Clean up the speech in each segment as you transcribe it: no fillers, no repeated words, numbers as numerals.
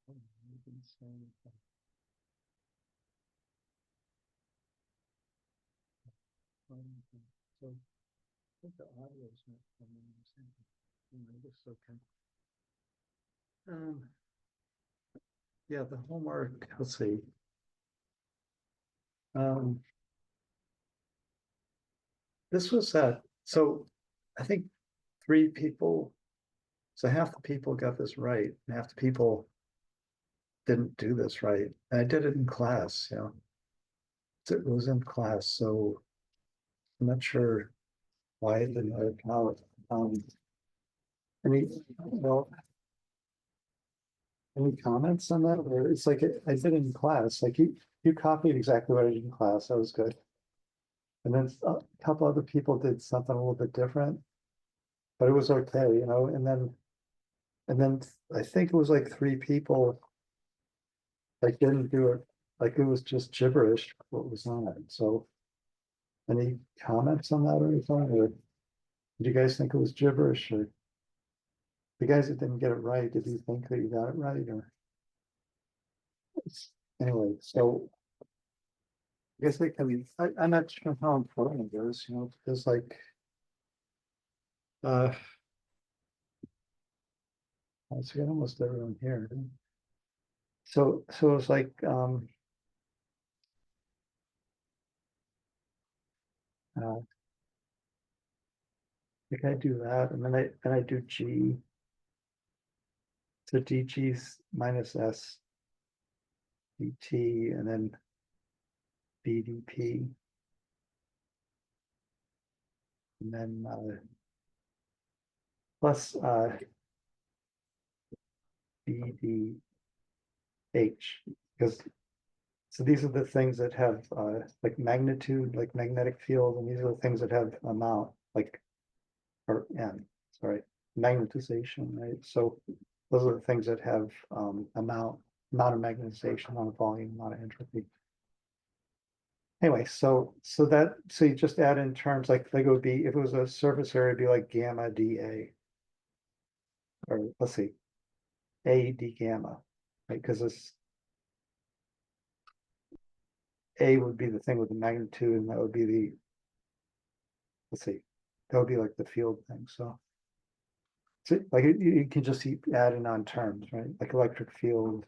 So I think the audio is not coming in the same. This is okay. Yeah, the homework, let's see. This was so I think 3 people, so half the people got this right, and half the people didn't do this right. And I did it in class, it was in class, so I'm not sure why it didn't work out. Any, well, any comments on that? Or it's like I did it in class, like you copied exactly what I did in class. That was good. And then a couple other people did something a little bit different, but it was okay, and then I think it was like 3 people like didn't do it, like it was just gibberish what was on it. So any comments on that or anything? Or did you guys think it was gibberish? Or the guys that didn't get it right, did you think that you got it right? Or anyway, so I guess I'm not sure how important it is, because like let's get almost everyone here. So it's like I think I do that, and then I do G. So dG's minus S dt, and then BDP, and then plus BDH, because so these are the things that have like magnitude, like magnetic field, and these are the things that have amount, like, or N, sorry, magnetization, right? So those are the things that have amount of magnetization, amount of volume, amount of entropy. Anyway, so you just add in terms like it would be, if it was a surface area, it'd be like gamma dA, or let's see, A d gamma, right? Because this A would be the thing with the magnitude, and that would be the, let's see, that would be like the field thing. So like you can just keep adding on terms, right? Like electric field,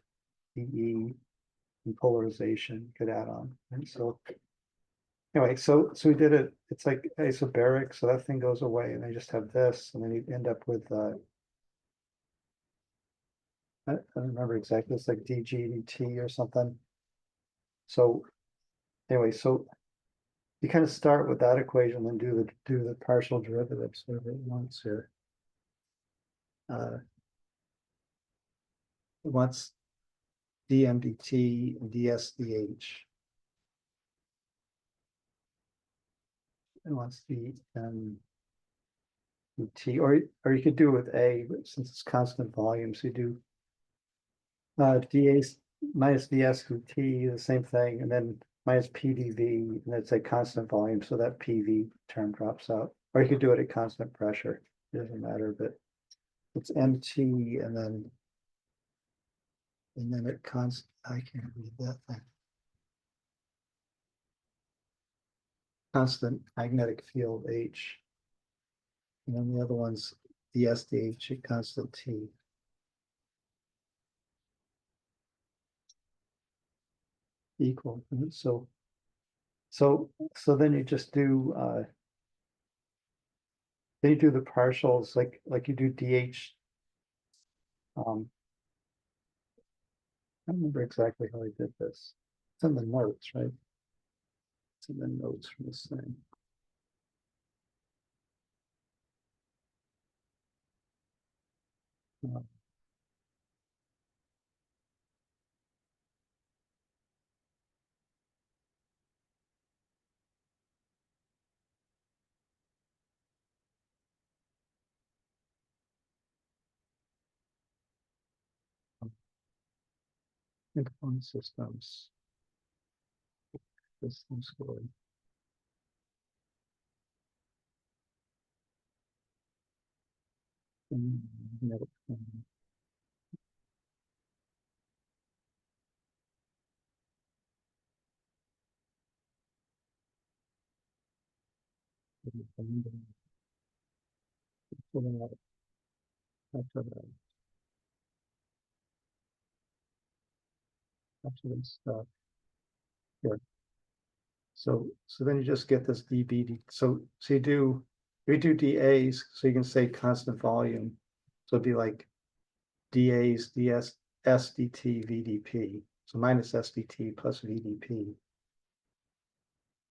EE, and polarization, you could add on. And so anyway, so we did it. It's like isobaric, so that thing goes away, and I just have this, and then you end up with I don't remember exactly. It's like dGdt or something. So anyway, so you kind of start with that equation, then do the partial derivatives whatever it wants here. It wants dmdt and dsdh. It wants dmdt, or you could do it with A, but since it's constant volume, so you do dA minus ds through t, the same thing, and then minus pdv, and it's a constant volume, so that pv term drops out. Or you could do it at constant pressure. It doesn't matter, but it's mt, and then it constant. I can't read that thing. Constant magnetic field H, and then the other one's the SDH at constant T. Equal. So then you just do then you do the partials, like you do DH. I don't remember exactly how I did this. It's in the notes, right? It's in the notes from this thing. Influence systems. System score. Stuff here. So then you just get this dB. So you do DAs, so you can say constant volume. So it'd be like DAs, DS, SDT, VDP. So minus SDT plus VDP.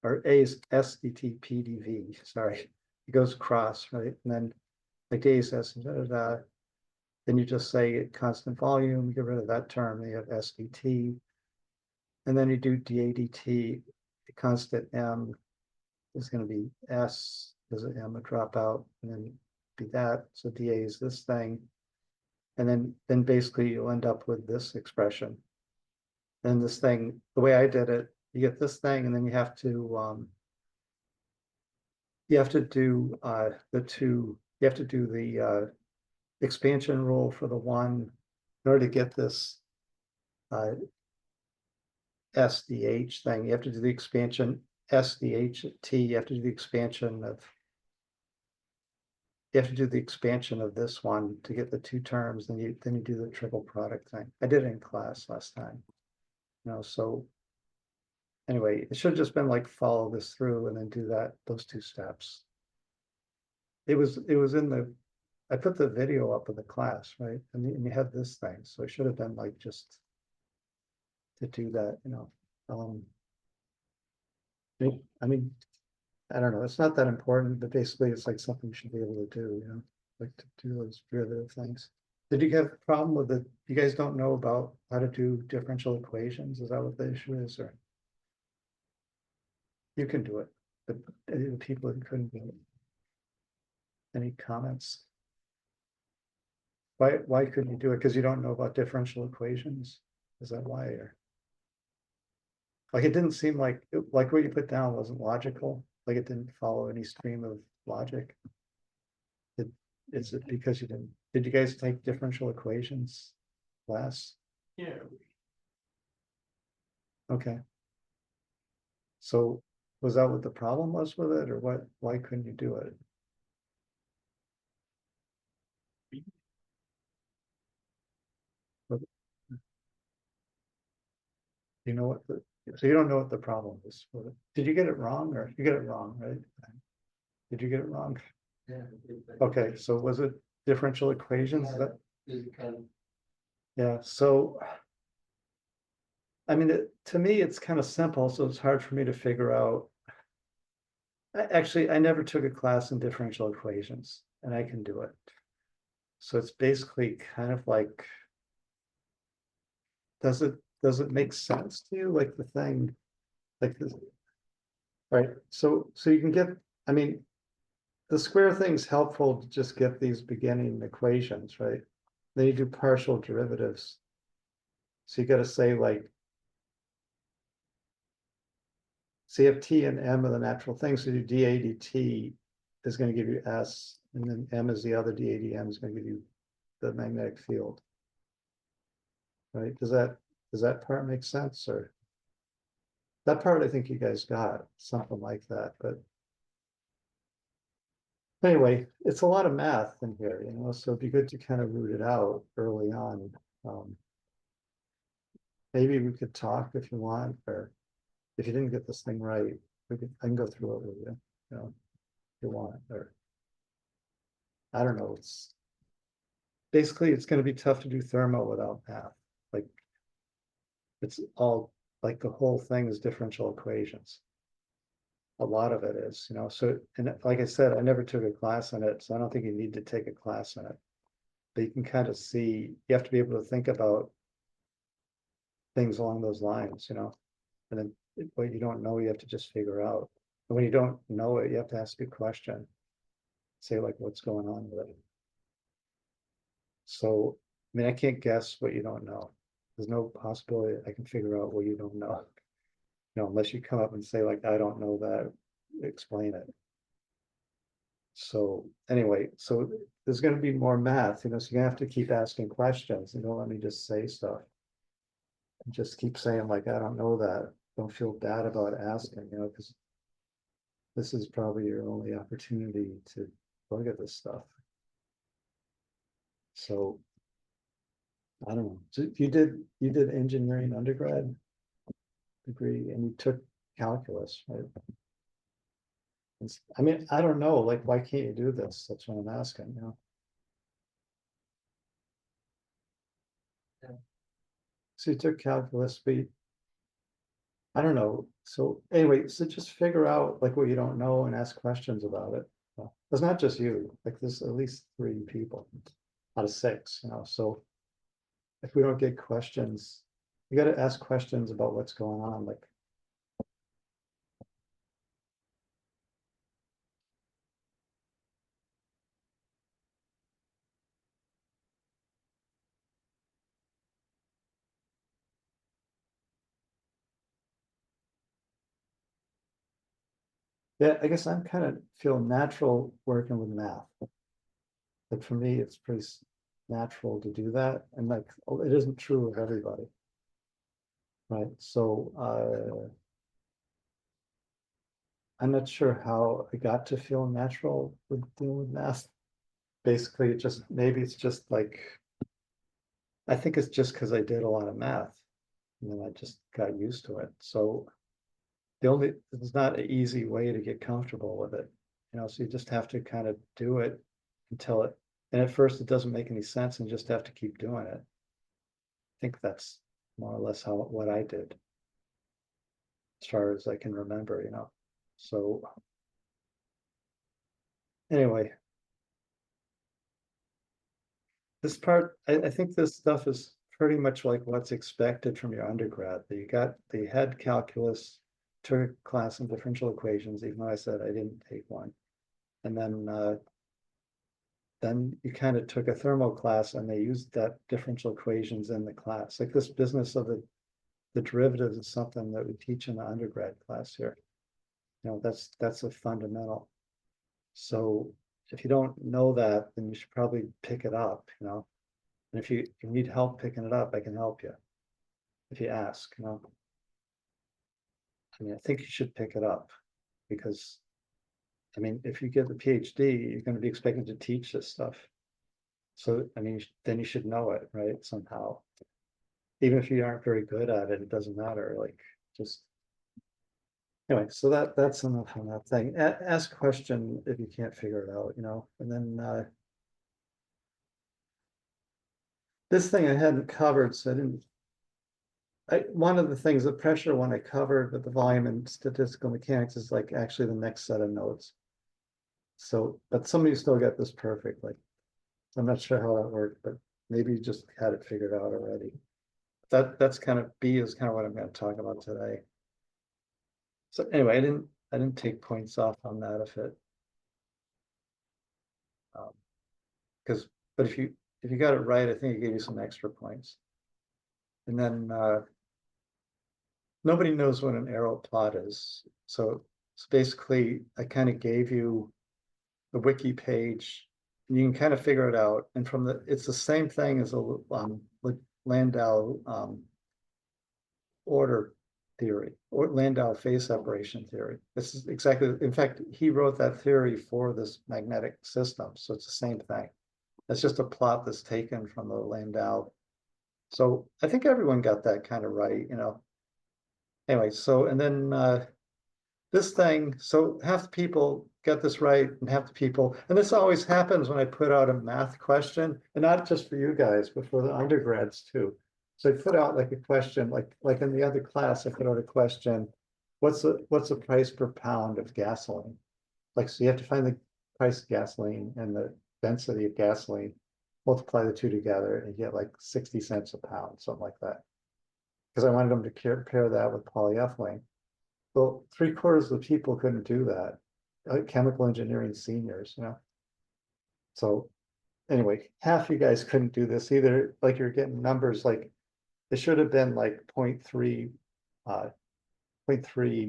Or A is SDT, PDV, sorry. It goes across, right? And then like DAs, then you just say constant volume, get rid of that term, you have SDT. And then you do DADT, the constant M is going to be S, there's an M, a dropout, and then be that. So DA is this thing. And then basically you'll end up with this expression. And this thing, the way I did it, you get this thing, and then you have to do the expansion rule for the one in order to get this SDH thing. You have to do the expansion SDHT. You have to do the expansion of this one to get the two terms. Then you do the triple product thing. I did it in class last time. So anyway, it should have just been like follow this through and then do those two steps. It was I put the video up of the class, right? And you have this thing, so it should have been like just to do that, I mean, I don't know, it's not that important, but basically it's like something you should be able to do, like to do those derivative things. Did you have a problem with it? You guys don't know about how to do differential equations? Is that what the issue is, or? You can do it, but the people who couldn't do it. Any comments? Why couldn't you do it? Because you don't know about differential equations? Is that why? Or like it didn't seem like what you put down wasn't logical, like it didn't follow any stream of logic. Is it because you did you guys take differential equations class? Yeah. Okay. So was that what the problem was with it, or what? Why couldn't you do it? You know what so you don't know what the problem is with it. Did you get it wrong, or you get it wrong, right? Did you get it wrong? Yeah. Okay, so was it differential equations that? Kind of. Yeah, so I mean, to me, it's kind of simple, so it's hard for me to figure out. Actually, I never took a class in differential equations, and I can do it. So it's basically kind of like, does it make sense to you, like the thing, like this? Right, so you can get, I mean, the square thing's helpful to just get these beginning equations, right? Then you do partial derivatives. So you got to say like, CFT and M are the natural things. So you do dAdt is going to give you S, and then M is the other dAdM is going to give you the magnetic field. Right? Does that part make sense? Or that part I think you guys got something like that, but anyway, it's a lot of math in here, so it'd be good to kind of root it out early on. Maybe we could talk if you want, or if you didn't get this thing right, I can go through it with you, if you want, or I don't know. It's basically it's going to be tough to do thermo without math. Like it's all like the whole thing is differential equations. A lot of it is, so, and like I said, I never took a class in it, so I don't think you need to take a class in it. But you can kind of see, you have to be able to think about things along those lines, and then what you don't know, you have to just figure out. And when you don't know it, you have to ask a question. Say like, what's going on with it? So, I mean, I can't guess what you don't know. There's no possibility I can figure out what you don't know. Unless you come up and say like, I don't know that, explain it. So anyway, so there's going to be more math, so you're going to have to keep asking questions. Don't let me just say stuff. And just keep saying like, I don't know that. Don't feel bad about asking, because this is probably your only opportunity to look at this stuff. So I don't know. So you did engineering undergrad degree and you took calculus, right? I mean, I don't know, like, why can't you do this? That's what I'm asking, you know? So you took calculus, but I don't know. So anyway, so just figure out like what you don't know and ask questions about it. It's not just you, like there's at least 3 people out of 6, you know, so if we don't get questions, you got to ask questions about what's going on, like. Yeah, I guess I'm kind of feel natural working with math. Like for me, it's pretty natural to do that. And like, it isn't true of everybody. Right. So I'm not sure how I got to feel natural with dealing with math. Basically, it just maybe it's just like I think it's just because I did a lot of math and then I just got used to it. So it's not an easy way to get comfortable with it, you know, so you just have to kind of do it until it, and at first it doesn't make any sense and you just have to keep doing it. I think that's more or less what I did as far as I can remember, you know. So anyway, this part, I think this stuff is pretty much like what's expected from your undergrad. That you got the head calculus, took a class in differential equations, even though I said I didn't take one. And then you kind of took a thermo class and they used that differential equations in the class. Like this business of the derivatives is something that we teach in the undergrad class here. You know, that's a fundamental. So if you don't know that, then you should probably pick it up, you know. And if you need help picking it up, I can help you if you ask, you know. I mean, I think you should pick it up because, I mean, if you get the PhD, you're going to be expected to teach this stuff. So, I mean, then you should know it, right? Somehow. Even if you aren't very good at it, it doesn't matter. Like, just anyway, so that's enough on that thing. Ask a question if you can't figure it out, you know, and then this thing I hadn't covered, so I didn't. One of the things, the pressure one I covered with the volume and statistical mechanics is like actually the next set of notes. So, but somebody still got this perfectly. I'm not sure how that worked, but maybe you just had it figured out already. That's kind of B is kind of what I'm going to talk about today. So anyway, I didn't take points off on that if it because but if you got it right, I think it gave you some extra points. And then nobody knows what an arrow plot is. So it's basically I kind of gave you the wiki page and you can kind of figure it out. And from it's the same thing as a Landau order theory or Landau phase separation theory. This is exactly, in fact, he wrote that theory for this magnetic system. So it's the same thing. It's just a plot that's taken from the Landau. So I think everyone got that kind of right, you know. Anyway, so and then this thing, so half the people get this right and half the people, and this always happens when I put out a math question, and not just for you guys, but for the undergrads too. So I put out like a question, like in the other class, I put out a question, what's the price per pound of gasoline? Like, so you have to find the price of gasoline and the density of gasoline, multiply the two together, and you get like 60 cents a pound, something like that. Because I wanted them to pair that with polyethylene. Well, 3/4 of the people couldn't do that. Chemical engineering seniors, you know. So anyway, half you guys couldn't do this either. Like you're getting numbers like it should have been like 0.3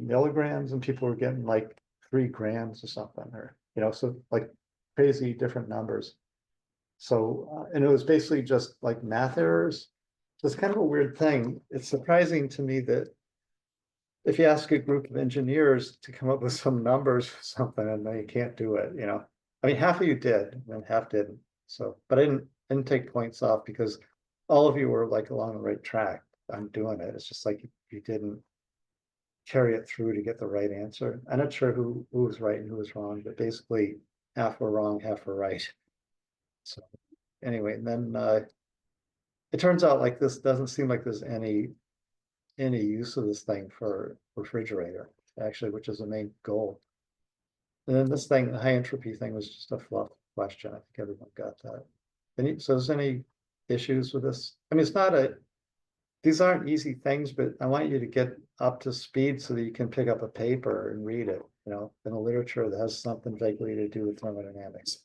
milligrams, and people were getting like 3 grams or something, or you know, so like crazy different numbers. So and it was basically just like math errors. So it's kind of a weird thing. It's surprising to me that if you ask a group of engineers to come up with some numbers or something, and they can't do it, I mean, half of you did, and half didn't. So, but I didn't take points off because all of you were like along the right track. I'm doing it. It's just like you didn't carry it through to get the right answer. I'm not sure who was right and who was wrong, but basically half were wrong, half were right. So anyway, and then it turns out like this doesn't seem like there's any use of this thing for refrigerator, actually, which is the main goal. And then this thing, the high entropy thing, was just a fluff question. I think everyone got that. So is there any issues with this? I mean, it's not these aren't easy things, but I want you to get up to speed so that you can pick up a paper and read it, in a literature that has something vaguely to do with thermodynamics.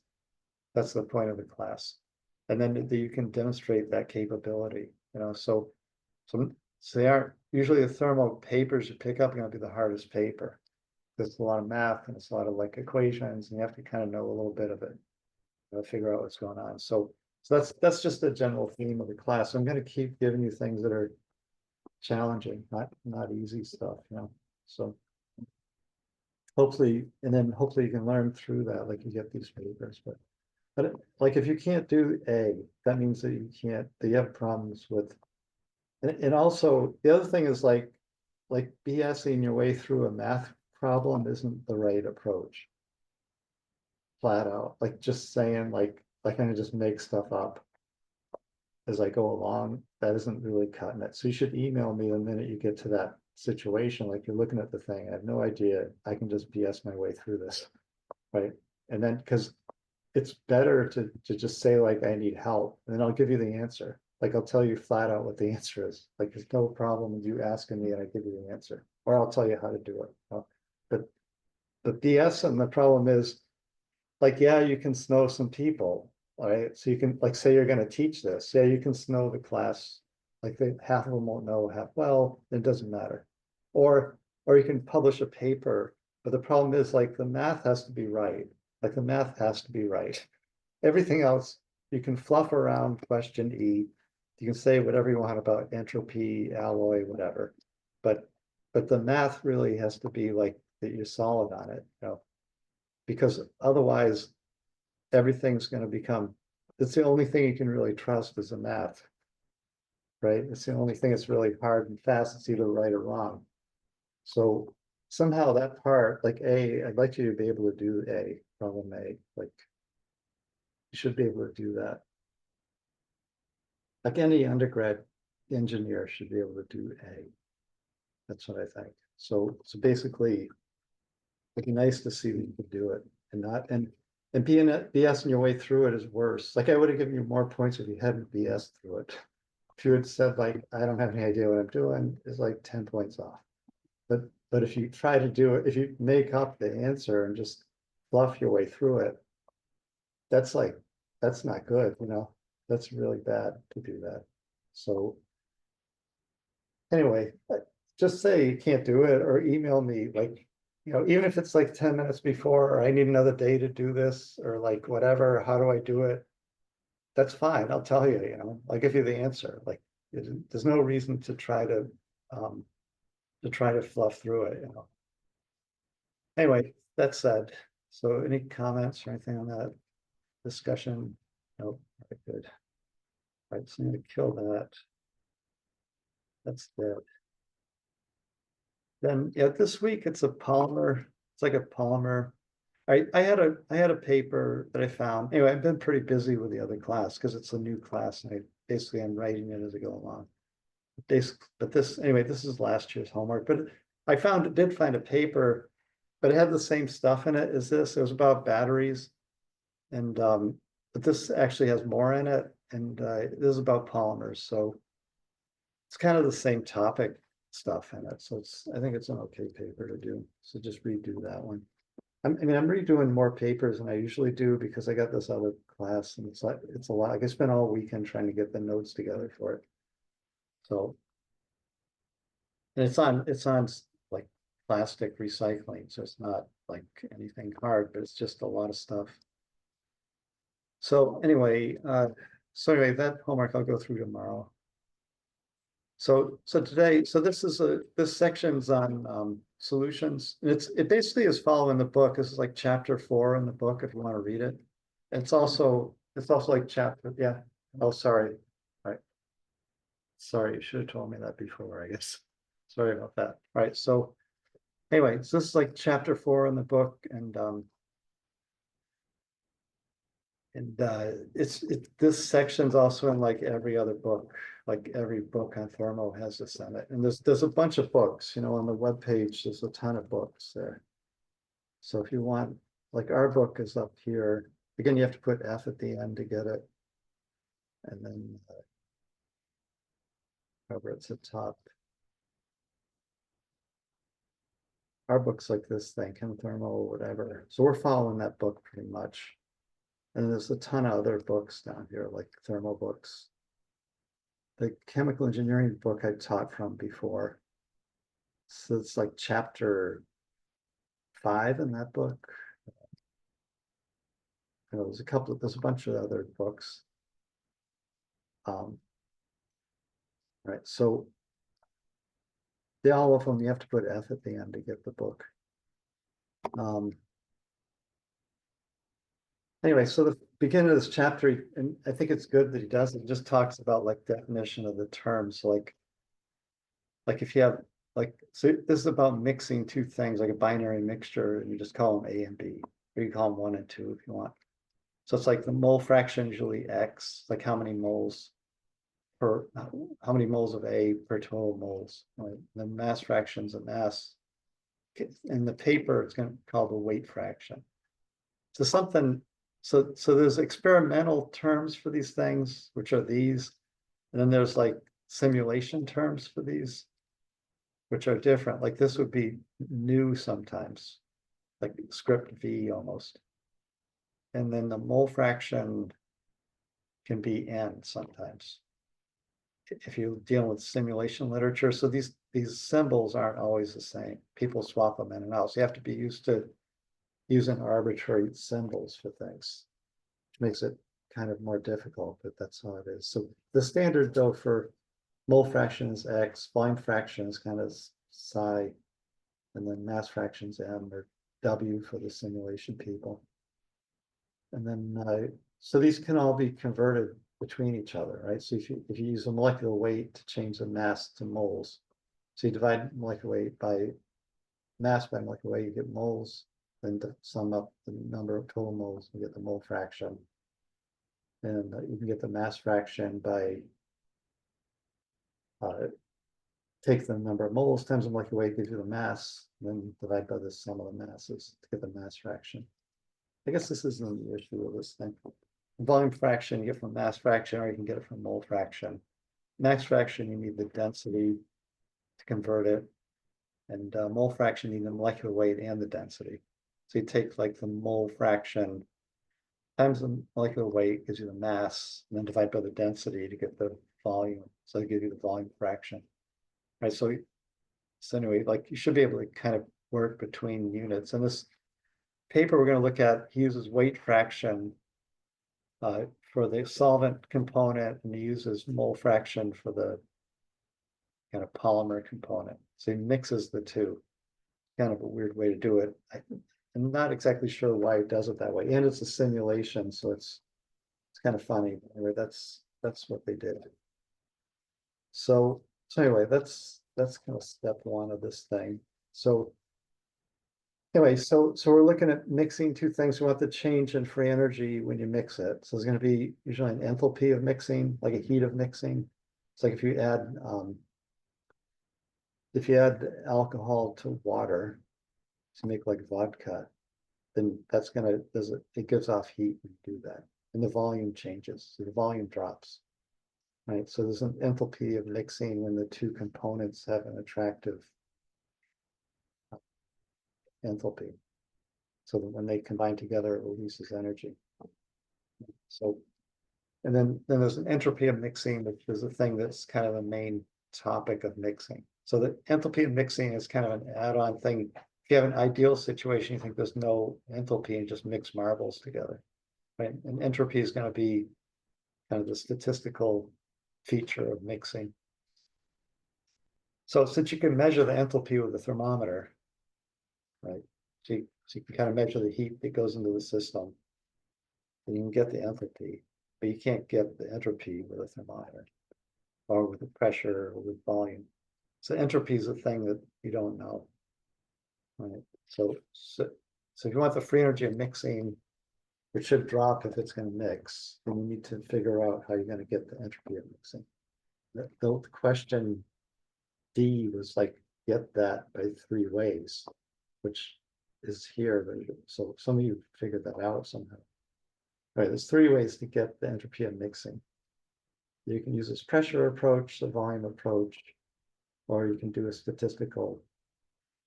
That's the point of the class. And then you can demonstrate that capability, so they aren't usually the thermal papers you pick up are going to be the hardest paper. There's a lot of math and it's a lot of like equations, and you have to kind of know a little bit of it, figure out what's going on. So that's just a general theme of the class. I'm going to keep giving you things that are challenging, not easy stuff, So hopefully you can learn through that, like you get these papers. But like if you can't do A, that means that you have problems with. And also the other thing is like BSing your way through a math problem isn't the right approach. Flat out, like just saying like kind of just make stuff up as I go along, that isn't really cutting it. So you should email me the minute you get to that situation, like you're looking at the thing, I have no idea, I can just BS my way through this, right? And then because it's better to just say like I need help, and then I'll give you the answer. Like I'll tell you flat out what the answer is. Like there's no problem with you asking me and I give you the answer, or I'll tell you how to do it. But the BS and the problem is, like, yeah, you can snow some people, all right? So you can like say you're going to teach this. Yeah, you can snow the class. Like half of them won't know, well, it doesn't matter. Or you can publish a paper, but the problem is like the math has to be right. Like the math has to be right. Everything else, you can fluff around question E. You can say whatever you want about entropy, alloy, whatever. But the math really has to be like that you're solid on it, because otherwise everything's going to become, it's the only thing you can really trust is the math, right? It's the only thing that's really hard and fast. It's either right or wrong. So somehow that part, like A, I'd like you to be able to do A, problem A, like you should be able to do that. Like any undergrad engineer should be able to do A. That's what I think. So basically, it'd be nice to see that you could do it and not, and BSing your way through it is worse. Like I would have given you more points if you hadn't BS through it. If you had said like, I don't have any idea what I'm doing, it's like 10 points off. But if you try to do it, if you make up the answer and just fluff your way through it, that's not good, that's really bad to do that. So anyway, just say you can't do it or email me, like, even if it's like 10 minutes before, or I need another day to do this, or like whatever, how do I do it? That's fine. I'll tell you, I'll give you the answer. Like there's no reason to try to fluff through it, Anyway, that said, so any comments or anything on that discussion? Nope, very good. All right, so I'm gonna kill that. That's dead. Then yeah, this week it's a polymer. It's like a polymer. I had a paper that I found. Anyway, I've been pretty busy with the other class because it's a new class, and I'm writing it as I go along. But this is last year's homework. But I did find a paper, but it had the same stuff in it as this. It was about batteries, and but this actually has more in it, and this is about polymers. So it's kind of the same topic stuff in it. So I think it's an okay paper to do. So just redo that one. I'm redoing more papers than I usually do because I got this other class, and it's a lot. I spent all weekend trying to get the notes together for it. So, and it's on like plastic recycling, so it's not like anything hard, but it's just a lot of stuff. So anyway, that homework I'll go through tomorrow. So today, this section's on solutions. It basically is following the book. This is like chapter 4 in the book if you want to read it. It's also like chapter, yeah. Oh, sorry. All right. Sorry, you should have told me that before, I guess. Sorry about that. All right, so anyway, so this is like chapter 4 in the book, and this section's also in like every other book, like every book on thermo has this in it. And there's a bunch of books, you know, on the webpage, there's a ton of books there. So if you want, like our book is up here. Again, you have to put F at the end to get it. And then over at the top. Our book's like this thing, chem thermo, whatever. So we're following that book pretty much. And there's a ton of other books down here, like thermal books. The chemical engineering book I taught from before. So it's like chapter 5 in that book. You know, there's a bunch of other books. Right, so all of them, you have to put F at the end to get the book. Anyway, so the beginning of this chapter, and I think it's good that he does it, just talks about like definition of the terms, like if you have so this is about mixing two things like a binary mixture, and you just call them A and B, or you call them 1 and 2 if you want. So it's like the mole fraction usually X, like how many moles of A per total moles. Right? The mass fraction's a mass. In the paper, it's going to be called the weight fraction. So there's experimental terms for these things, which are these, and then there's like simulation terms for these, which are different. Like this would be new sometimes, like script V almost. And then the mole fraction can be N sometimes. If you're dealing with simulation literature, so these symbols aren't always the same. People swap them in and out. So you have to be used to using arbitrary symbols for things, which makes it kind of more difficult, but that's how it is. So the standard though for mole fraction is X, volume fraction is kind of psi, and then mass fractions M or W for the simulation people. And then so these can all be converted between each other, right? So if you use a molecular weight to change the mass to moles, so you divide molecular weight by mass by molecular weight, you get moles. Then to sum up the number of total moles, you get the mole fraction. And you can get the mass fraction by take the number of moles times the molecular weight gives you the mass, then divide by the sum of the masses to get the mass fraction. I guess this isn't the issue of this thing. Volume fraction you get from mass fraction, or you can get it from mole fraction. Mass fraction, you need the density to convert it. And mole fraction, you need the molecular weight and the density. So you take like the mole fraction times the molecular weight gives you the mass, and then divide by the density to get the volume. So they give you the volume fraction. Right. So anyway, like you should be able to kind of work between units. And this paper we're going to look at, he uses weight fraction for the solvent component, and he uses mole fraction for the kind of polymer component. So he mixes the two. Kind of a weird way to do it. I'm not exactly sure why he does it that way. And it's a simulation, so it's kind of funny. Anyway, that's what they did. So anyway, that's kind of step 1 of this thing. So anyway, so we're looking at mixing two things. We want the change in free energy when you mix it. So there's going to be usually an enthalpy of mixing, like a heat of mixing. It's like if you add alcohol to water to make like vodka, then that's it gives off heat when you do that. And the volume changes, so the volume drops. Right, so there's an enthalpy of mixing when the two components have an attractive enthalpy. So that when they combine together, it releases energy. So, and then there's an entropy of mixing, which is a thing that's kind of the main topic of mixing. So the enthalpy of mixing is kind of an add-on thing. If you have an ideal situation, you think there's no enthalpy and just mix marbles together, right? And entropy is going to be kind of the statistical feature of mixing. So since you can measure the enthalpy with the thermometer, right? So you can kind of measure the heat that goes into the system. And you can get the enthalpy, but you can't get the entropy with a thermometer or with the pressure or with volume. So entropy is a thing that you don't know. Right. So if you want the free energy of mixing, it should drop if it's going to mix. Then you need to figure out how you're going to get the entropy of mixing. The question D was like, get that by 3 ways, which is here. So some of you figured that out somehow. All right, there's 3 ways to get the entropy of mixing. You can use this pressure approach, the volume approach, or you can do a statistical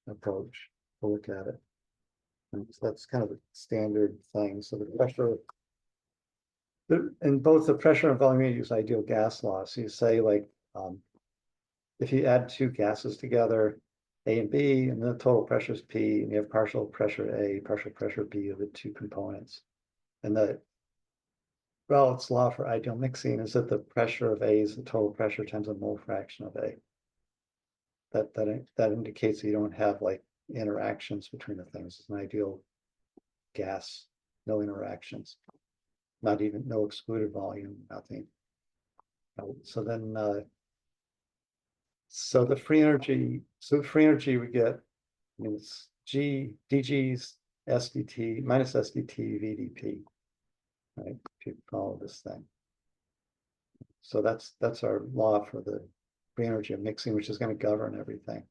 approach to look at it. And so that's kind of a standard thing. So the pressure, in both the pressure and volume, you use ideal gas law. So you say like, if you add 2 gases together, A and B, and the total pressure is P, and you have partial pressure A, partial pressure B of the 2 components. And the Raoult's law for ideal mixing is that the pressure of A is the total pressure times the mole fraction of A. That indicates that you don't have like interactions between the things. It's an ideal gas, no interactions, not even no excluded volume, nothing. So then, so the free energy we get, I mean, it's G dG's SDT minus SDT VdP, right? If you follow this thing. So that's our law for the free energy of mixing, which is going to govern everything.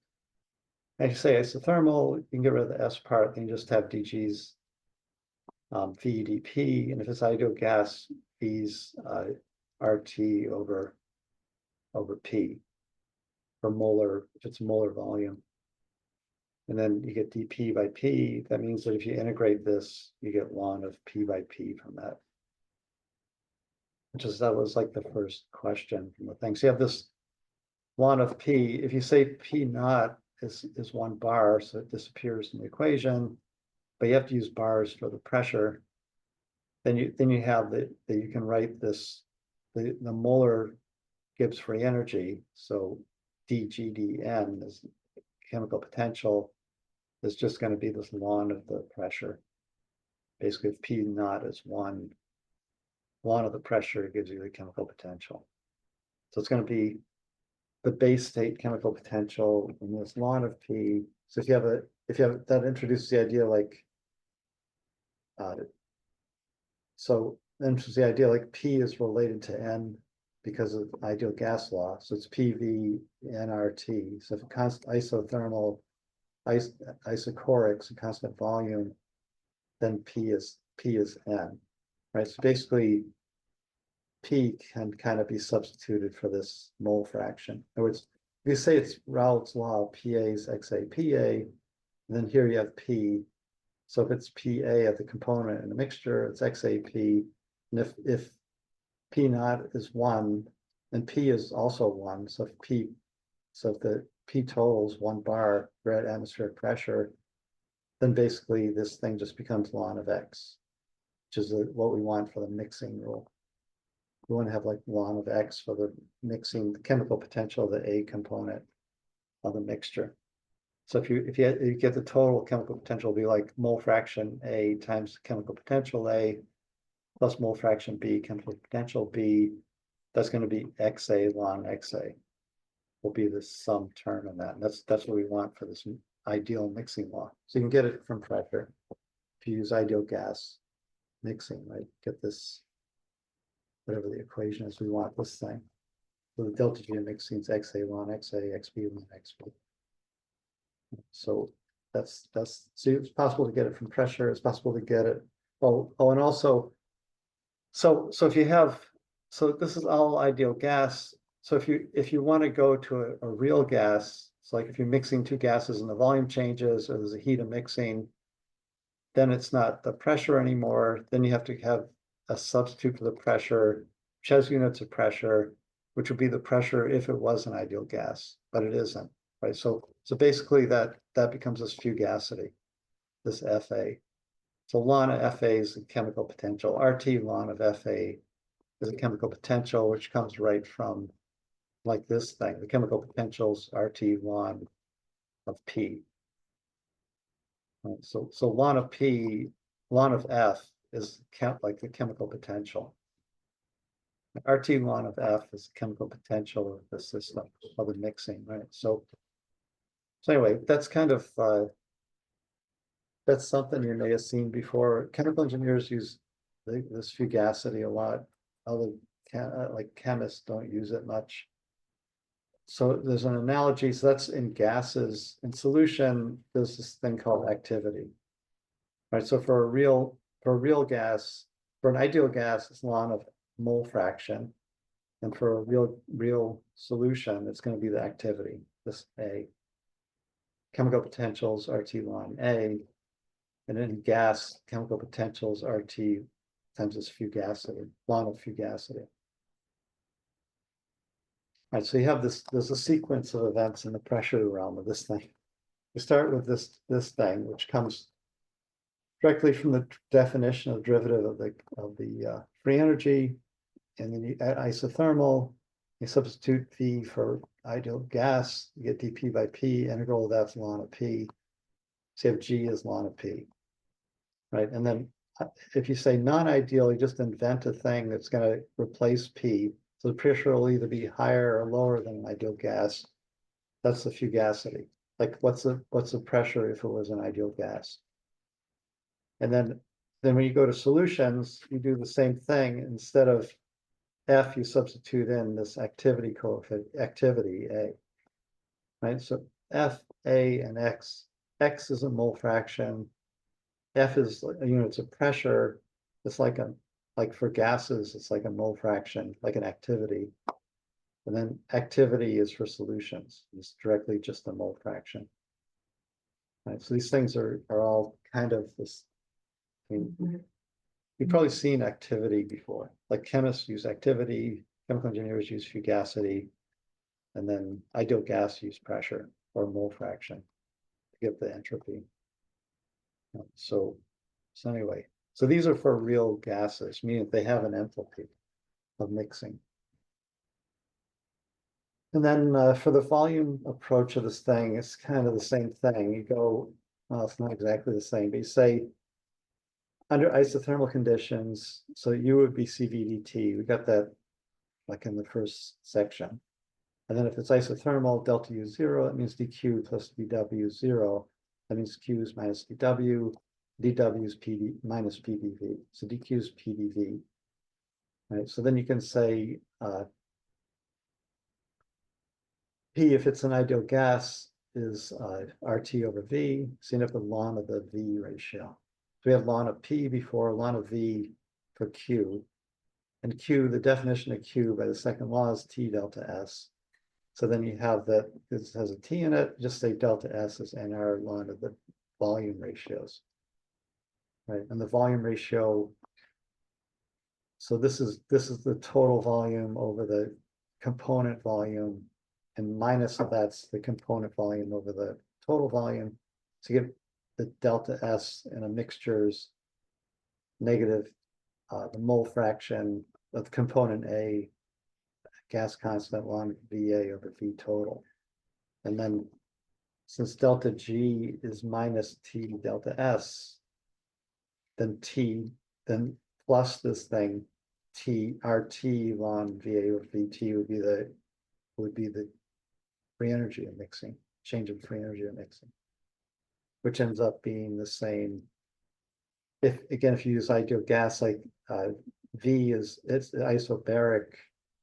As you say isothermal, you can get rid of the S part, then you just have dG's VdP, and if it's ideal gas, V's RT over P for molar, if it's molar volume. And then you get dP by P. That means that if you integrate this, you get ln of P by P from that. That was like the first question from the thing. So you have this ln of P. If you say P naught is 1 bar, so it disappears in the equation, but you have to use bars for the pressure. Then you have that you can write this, the molar Gibbs free energy. So dGdN is chemical potential is just going to be this ln of the pressure. Basically, if P naught is 1, ln of the pressure gives you the chemical potential. So it's going to be the base state chemical potential in this ln of P. So if you have that introduces the idea like, so then introduces the idea like P is related to N because of ideal gas law. So it's PV nRT. So if a constant isothermal, isochoric, so constant volume, then P is N, right? So basically, P can kind of be substituted for this mole fraction. In other words, if you say it's Raoult's law, PA is XA, PA, and then here you have P. So if it's PA at the component in a mixture, it's XAP. And if P naught is 1, then P is also 1. So if the P total is 1 bar at atmospheric pressure, then basically this thing just becomes ln of X, which is what we want for the mixing rule. We want to have like ln of X for the mixing, the chemical potential of the A component of the mixture. So if you get the total chemical potential, it'll be like mole fraction A times chemical potential A plus mole fraction B, chemical potential B. That's going to be XA ln XA. Will be the sum term in that. And that's what we want for this ideal mixing law. So you can get it from pressure. If you use ideal gas mixing, right? Get this, whatever the equation is, we want this thing. So the delta G of mixing is XA ln XA, XB ln XB. So that's so it's possible to get it from pressure. It's possible to get it. And also, so if you have, so this is all ideal gas. So if you want to go to a real gas, it's like if you're mixing 2 gases and the volume changes or there's a heat of mixing, then it's not the pressure anymore. Then you have to have a substitute for the pressure, which has units of pressure, which would be the pressure if it was an ideal gas, but it isn't, right? So basically that becomes this fugacity, this FA. So ln of FA is the chemical potential. RT ln of FA is a chemical potential, which comes right from like this thing, the chemical potentials RT1 of P. Right, so ln of P, ln of F is like the chemical potential. RT1 of F is the chemical potential of the system, of the mixing, right? So anyway, that's kind of that's something you may have seen before. Chemical engineers use this fugacity a lot. Other like chemists don't use it much. So there's an analogy. So that's in gases. In solution, there's this thing called activity. Right. So for a real gas, for an ideal gas, it's ln of mole fraction. And for a real solution, it's going to be the activity, this A. Chemical potentials RT ln A. And in gas, chemical potentials RT times this fugacity, ln of fugacity. All right, so you have this, there's a sequence of events in the pressure realm of this thing. We start with this thing, which comes directly from the definition of derivative of the free energy, and then you add isothermal, you substitute V for ideal gas, you get dP by P, integral of that's ln of P. So you have G is ln of P. Right, and then if you say non-ideal, you just invent a thing that's going to replace P. So the pressure will either be higher or lower than an ideal gas. That's the fugacity. Like what's the pressure if it was an ideal gas? And then when you go to solutions, you do the same thing. Instead of F, you substitute in this activity coefficient, activity A. Right, so F, A, and X. X is a mole fraction. F is units of pressure. It's like for gases, it's like a mole fraction, like an activity. And then activity is for solutions. It's directly just a mole fraction. Right. So these things are all kind of this. I mean, you've probably seen activity before. Like chemists use activity, chemical engineers use fugacity, and then ideal gas use pressure or mole fraction to get the entropy. So anyway, so these are for real gases, meaning they have an enthalpy of mixing. And then for the volume approach of this thing, it's kind of the same thing. You go, well, it's not exactly the same, but you say under isothermal conditions, so U would be CVDT. We got that like in the first section. And then if it's isothermal, delta U 0, that means dQ plus dW 0. That means Q is minus dW. dW is PD minus PdV. So dQ is PdV. Right. So then you can say P, if it's an ideal gas, is RT over V. So you end up with ln of the V ratio. So we have ln of P before, ln of V for Q. And Q, the definition of Q by the second law is T delta S. So then you have that this has a T in it, just say delta S is NR ln of the volume ratios. Right, and the volume ratio, so this is the total volume over the component volume, and minus of that's the component volume over the total volume. So you get the delta S in a mixture's negative the mole fraction of the component A, gas constant ln VA over V total. And then since delta G is minus T delta S, then T, then plus this thing, T, RT ln VA over VT would be the free energy of mixing, change in free energy of mixing, which ends up being the same. If you use ideal gas, like V it's isobaric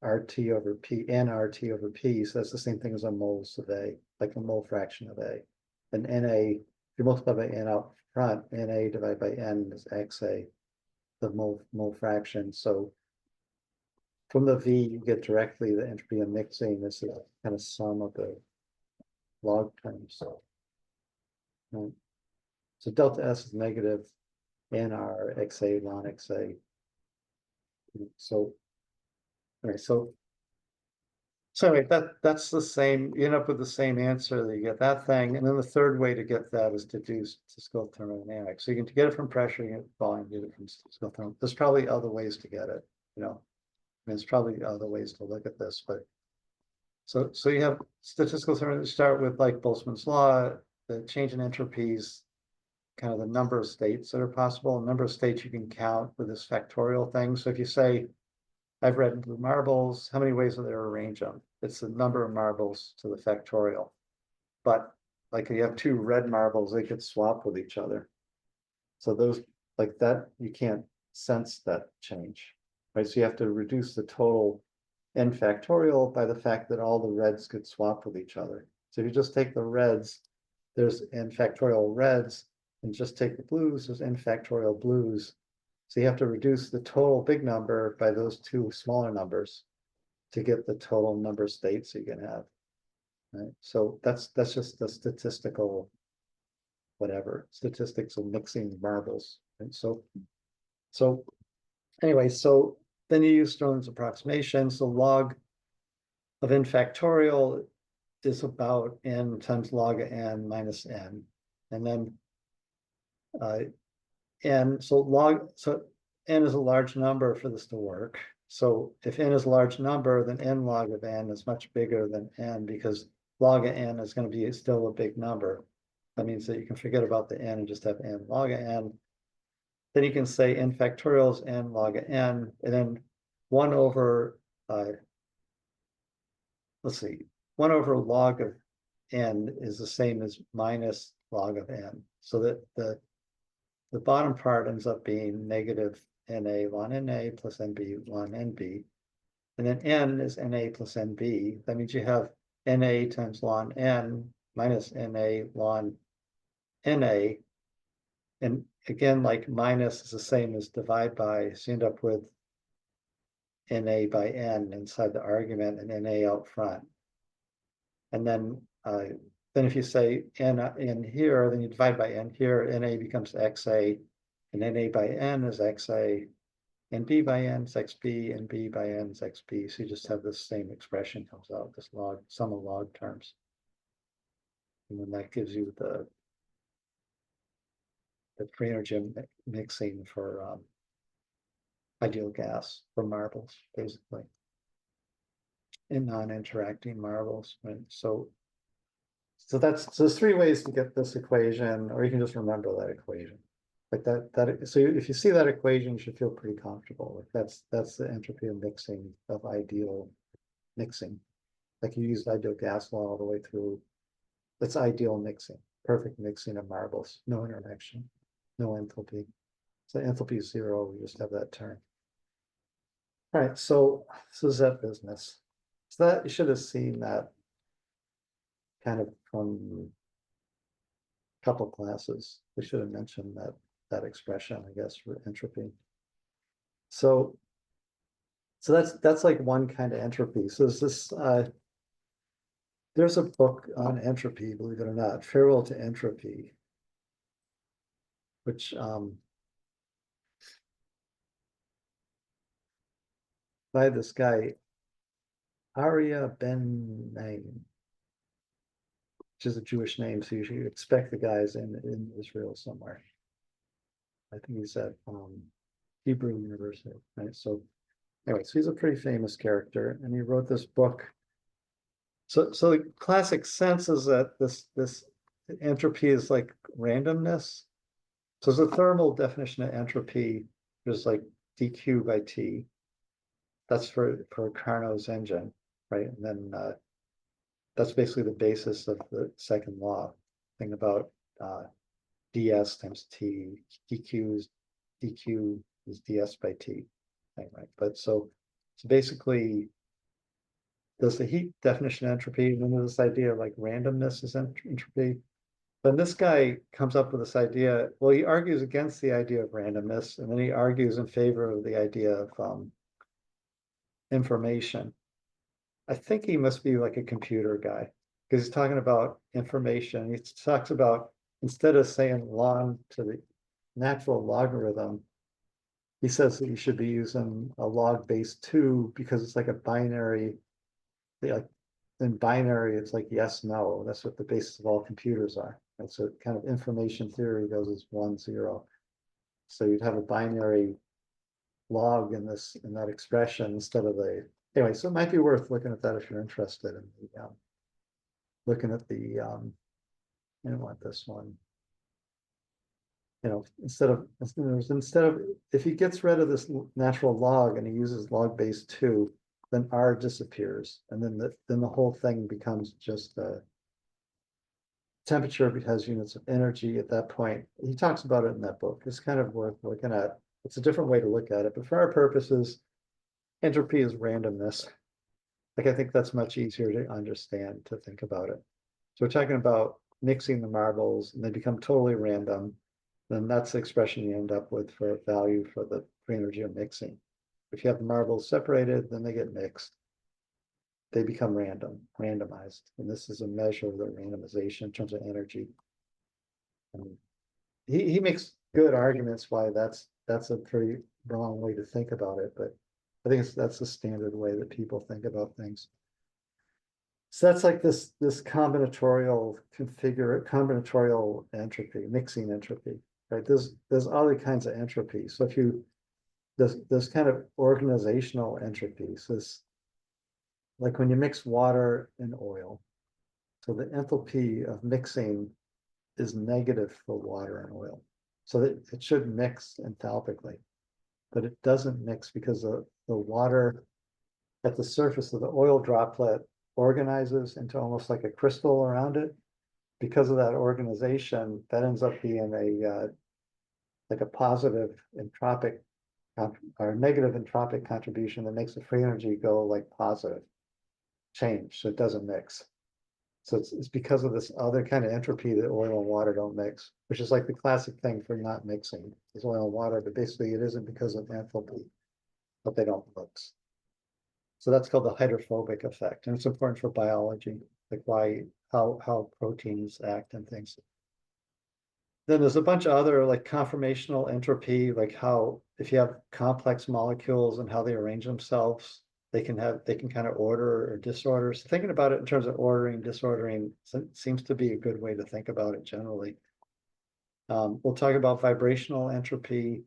RT over P, nRT over P, so that's the same thing as a moles of A, like a mole fraction of A. And Na, if you multiply by N out front, Na divided by N is XA, the mole fraction. So from the V, you get directly the entropy of mixing. This is kind of sum of the log terms. Right. So delta S is negative NR XA ln XA. So, all right, so anyway, that's the same, you end up with the same answer that you get that thing. And then the third way to get that is to do statistical thermodynamics. So you can get it from pressure, you get volume, get it from statistical thermodynamics. There's probably other ways to get it, you know. I mean, there's probably other ways to look at this, but So you have statistical theorems start with like Boltzmann's law, the change in entropies, kind of the number of states that are possible, number of states you can count with this factorial thing. So if you say, I've read blue marbles, how many ways are there to arrange them? It's the number of marbles to the factorial. But like you have two red marbles, they could swap with each other. So those like that, you can't sense that change, right? So you have to reduce the total n factorial by the fact that all the reds could swap with each other. So if you just take the reds, there's n factorial reds, and just take the blues, there's n factorial blues. So you have to reduce the total big number by those two smaller numbers to get the total number of states you can have. Right? So that's just the statistical, whatever, statistics of mixing marbles. And so anyway, so then you use Stirling's approximation. So log of n factorial is about n times log of n minus n. And then so n is a large number for this to work. So if n is a large number, then n log of n is much bigger than n, because log of n is going to be still a big number. That means that you can forget about the n and just have n log of n. Then you can say n factorial is n log of n, and then 1 over, let's see, 1 over log of n is the same as minus log of n. So that the bottom part ends up being negative NA ln NA plus NB ln NB. And then n is NA plus NB. That means you have NA times ln n minus NA ln NA. And again, like minus is the same as divide by, so you end up with NA by n inside the argument and NA out front. And then if you say n in here, then you divide by n here, NA becomes XA, and NA by n is XA, and B by n is XB, and B by n is XB. So you just have this same expression comes out, this log, sum of log terms. And then that gives you the free energy mixing for ideal gas for marbles, basically, in non-interacting marbles. Right? So there's 3 ways to get this equation, or you can just remember that equation. Like that. So if you see that equation, you should feel pretty comfortable. Like that's the entropy of mixing of ideal mixing. Like you used ideal gas law all the way through. That's ideal mixing, perfect mixing of marbles, no interaction, no enthalpy. So enthalpy is 0. We just have that term. All right. So is that business. So that you should have seen that kind of from a couple classes. We should have mentioned that expression, I guess, for entropy. So that's like one kind of entropy. So there's a book on entropy, believe it or not, Farewell to Entropy, which by this guy, Arya Ben Naim, which is a Jewish name, so you should expect the guy's in Israel somewhere. I think he's at Hebrew University, right? So anyway, so he's a pretty famous character, and he wrote this book. So the classic sense is that this entropy is like randomness. So the thermal definition of entropy is like dq by T. That's for Carnot's engine, right? And then that's basically the basis of the second law thing about ds times T, dq is ds by T thing, right? But so basically, there's the heat definition of entropy, and then there's this idea of like randomness is entropy. But this guy comes up with this idea, well, he argues against the idea of randomness, and then he argues in favor of the idea of information. I think he must be like a computer guy, because he's talking about information. He talks about, instead of saying log to the natural logarithm, he says that you should be using a log base 2 because it's like a binary. Like in binary, it's like yes, no. That's what the basis of all computers are. And so kind of information theory goes as 1, 0. So you'd have a binary log in that expression instead of a Anyway, so it might be worth looking at that if you're interested in the, looking at the, I don't want this one. Instead of, if he gets rid of this natural log and he uses log base 2, then R disappears. And then the whole thing becomes just temperature has units of energy at that point. He talks about it in that book. It's kind of worth looking at. It's a different way to look at it, but for our purposes, entropy is randomness. Like, I think that's much easier to understand, to think about it. So we're talking about mixing the marbles and they become totally random. Then that's the expression you end up with for a value for the free energy of mixing. If you have the marbles separated, then they get mixed. They become randomized. And this is a measure of the randomization in terms of energy. And he makes good arguments why that's a pretty wrong way to think about it, but I think that's the standard way that people think about things. So that's like this combinatorial entropy, mixing entropy, right? There's other kinds of entropy. So if you there's kind of organizational entropy. So this, like when you mix water and oil, so the enthalpy of mixing is negative for water and oil. So that it should mix enthalpically, but it doesn't mix because the water at the surface of the oil droplet organizes into almost like a crystal around it. Because of that organization, that ends up being like a positive entropic or negative entropic contribution that makes the free energy go like positive change, so it doesn't mix. So it's because of this other kind of entropy that oil and water don't mix, which is like the classic thing for not mixing is oil and water, but basically it isn't because of enthalpy, but they don't mix. So that's called the hydrophobic effect, and it's important for biology, like how proteins act and things. Then there's a bunch of other like conformational entropy, like how if you have complex molecules and how they arrange themselves, they can kind of order or disorder. So thinking about it in terms of ordering, disordering seems to be a good way to think about it generally. We'll talk about vibrational entropy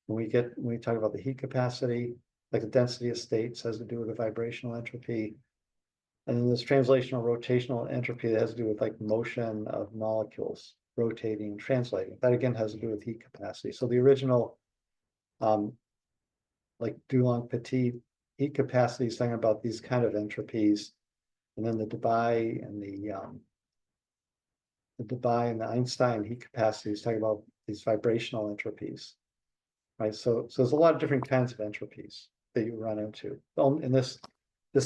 when we talk about the heat capacity, like the density of states has to do with the vibrational entropy. And then there's translational rotational entropy that has to do with like motion of molecules rotating and translating. That again has to do with heat capacity. So the original like Dulong-Petit heat capacity is talking about these kind of entropies. And then the Debye and the Einstein heat capacity is talking about these vibrational entropies. Right. So there's a lot of different kinds of entropies that you run into. And this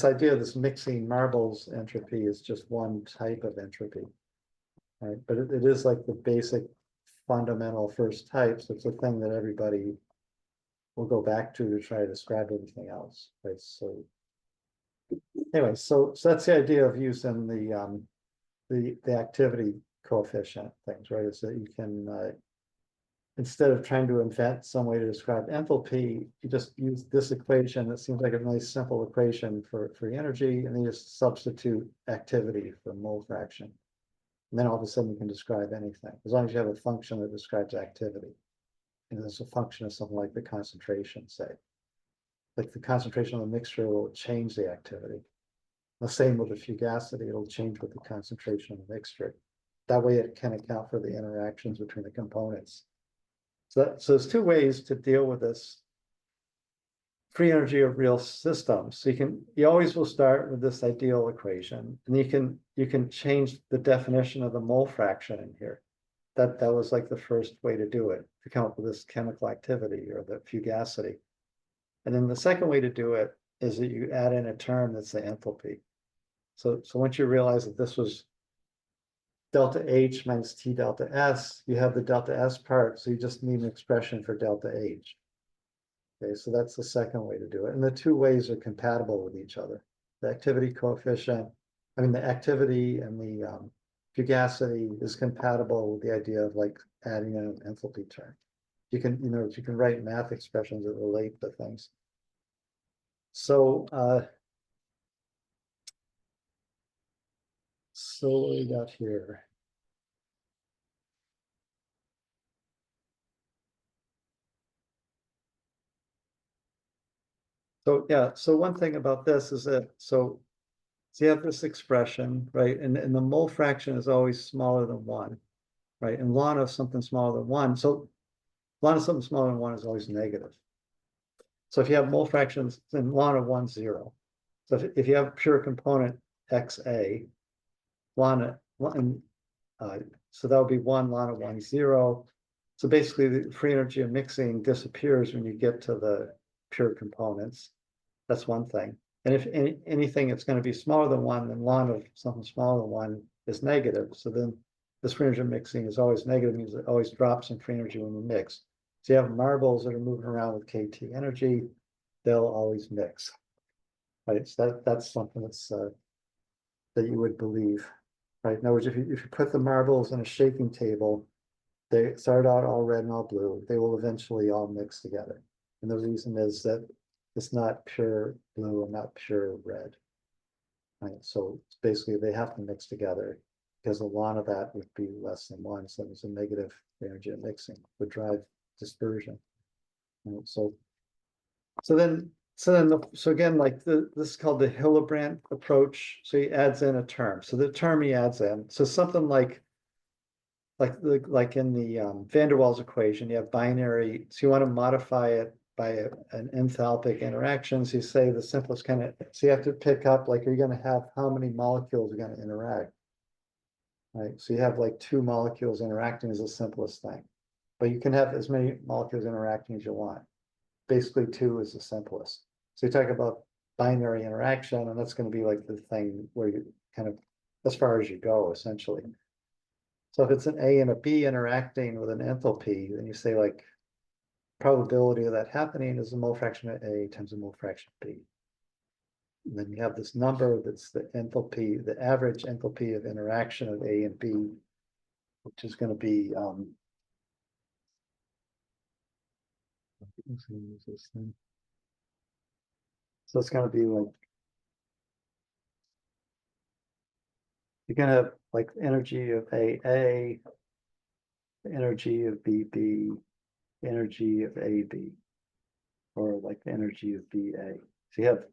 idea of this mixing marbles entropy is just one type of entropy. Right. But it is like the basic fundamental first type. So it's a thing that everybody will go back to try to describe everything else. Right. So anyway, so that's the idea of using the activity coefficient things, right? Is that you can instead of trying to invent some way to describe enthalpy, you just use this equation that seems like a nice simple equation for free energy, and then you just substitute activity for mole fraction. And then all of a sudden you can describe anything, as long as you have a function that describes activity. And there's a function of something like the concentration, say. Like the concentration of the mixture will change the activity. The same with the fugacity, it'll change with the concentration of the mixture. That way it can account for the interactions between the components. So there's two ways to deal with this free energy of real systems. So you always will start with this ideal equation, and you can change the definition of the mole fraction in here. That was like the first way to do it, to come up with this chemical activity or the fugacity. And then the second way to do it is that you add in a term that's the enthalpy. So once you realize that this was delta H minus T delta S, you have the delta S part, so you just need an expression for delta H. Okay, so that's the second way to do it. And the two ways are compatible with each other. The activity coefficient, the activity and the fugacity is compatible with the idea of like adding an enthalpy term. You can write math expressions that relate to things. So what we got here? So, yeah, so one thing about this is that, so you have this expression, right? And the mole fraction is always smaller than one, right? And ln of something smaller than one. So ln of something smaller than one is always negative. So if you have mole fractions, then ln of 1 is 0. So if you have a pure component XA, ln so that would be 1 ln of 1 0. So basically the free energy of mixing disappears when you get to the pure components. That's one thing. And if anything that's going to be smaller than 1, then ln of something smaller than 1 is negative. So then this free energy mixing is always negative, means it always drops in free energy when you mix. So you have marbles that are moving around with KT energy, they'll always mix. Right. So that's something that's that you would believe. Right. In other words, if you put the marbles in a shaking table, they start out all red and all blue, they will eventually all mix together. And the reason is that it's not pure blue and not pure red. Right. So basically they have to mix together because a lot of that would be less than 1. So there's a negative energy of mixing would drive dispersion. Right. So again, like this is called the Hillebrand approach. So he adds in a term. So the term he adds in, so something like in the van der Waals equation, you have binary. So you want to modify it by an enthalpic interaction. So you say the simplest kind of. So you have to pick up, like, are you going to have how many molecules are going to interact? Right. So you have like 2 molecules interacting is the simplest thing, but you can have as many molecules interacting as you want. Basically, 2 is the simplest. So you talk about binary interaction, and that's going to be like the thing where you kind of as far as you go, essentially. So if it's an A and a B interacting with an enthalpy, then you say like probability of that happening is the mole fraction of A times the mole fraction of B. And then you have this number that's the enthalpy, the average enthalpy of interaction of A and B, which is going to be so it's going to be like you're going to have like energy of AA, energy of BB, energy of AB, or like the energy of BA. So you have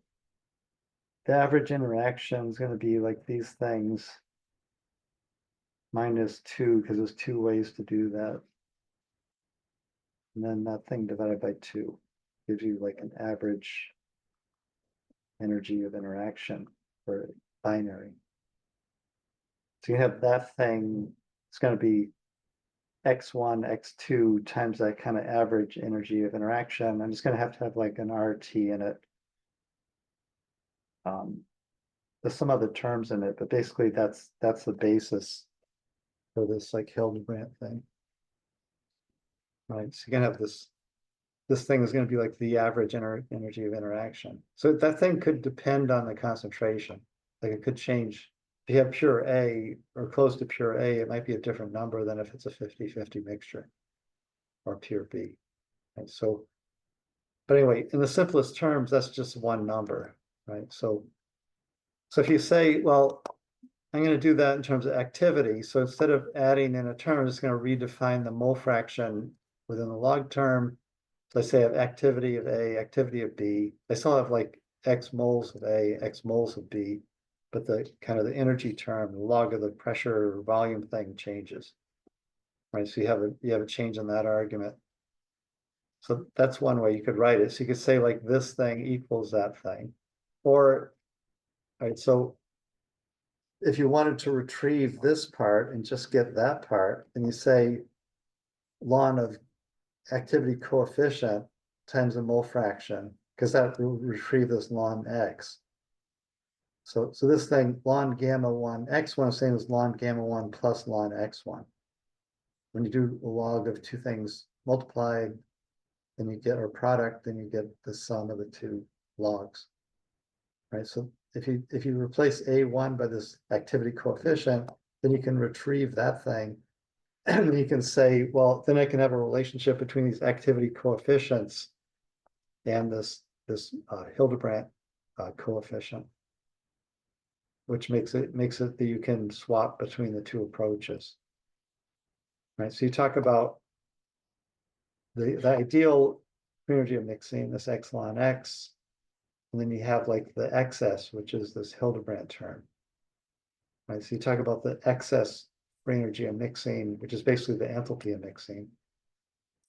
the average interaction is going to be like these things minus 2, because there's 2 ways to do that. And then that thing divided by 2 gives you like an average energy of interaction for binary. So you have that thing, it's going to be x1, x2 times that kind of average energy of interaction. I'm just going to have like an RT in it. There's some other terms in it, but basically that's the basis for this like Hillebrand thing. Right. So you're gonna have this thing is going to be like the average energy of interaction. So that thing could depend on the concentration. Like it could change. If you have pure A or close to pure A, it might be a different number than if it's a 50-50 mixture or pure B. And so, but anyway, in the simplest terms, that's just one number, right? So if you say, well, I'm going to do that in terms of activity. So instead of adding in a term, I'm just going to redefine the mole fraction within the log term. Let's say I have activity of A, activity of B. I still have like X moles of A, X moles of B, but the kind of the energy term, the log of the pressure volume thing changes. Right. So you have a change in that argument. So that's one way you could write it. So you could say like this thing equals that thing. Or, right, so if you wanted to retrieve this part and just get that part, then you say ln of activity coefficient times the mole fraction, because that will retrieve this ln x. So this thing, ln gamma 1 x1, I'm saying is ln gamma 1 plus ln x1. When you do a log of 2 things multiplied, then you get a product, then you get the sum of the 2 logs. Right. So if you replace A1 by this activity coefficient, then you can retrieve that thing. And you can say, well, then I can have a relationship between these activity coefficients and this Hillebrand coefficient, which makes it that you can swap between the 2 approaches. Right. So you talk about the ideal energy of mixing, this x ln x. And then you have like the excess, which is this Hildebrand term. Right, so you talk about the excess free energy of mixing, which is basically the enthalpy of mixing,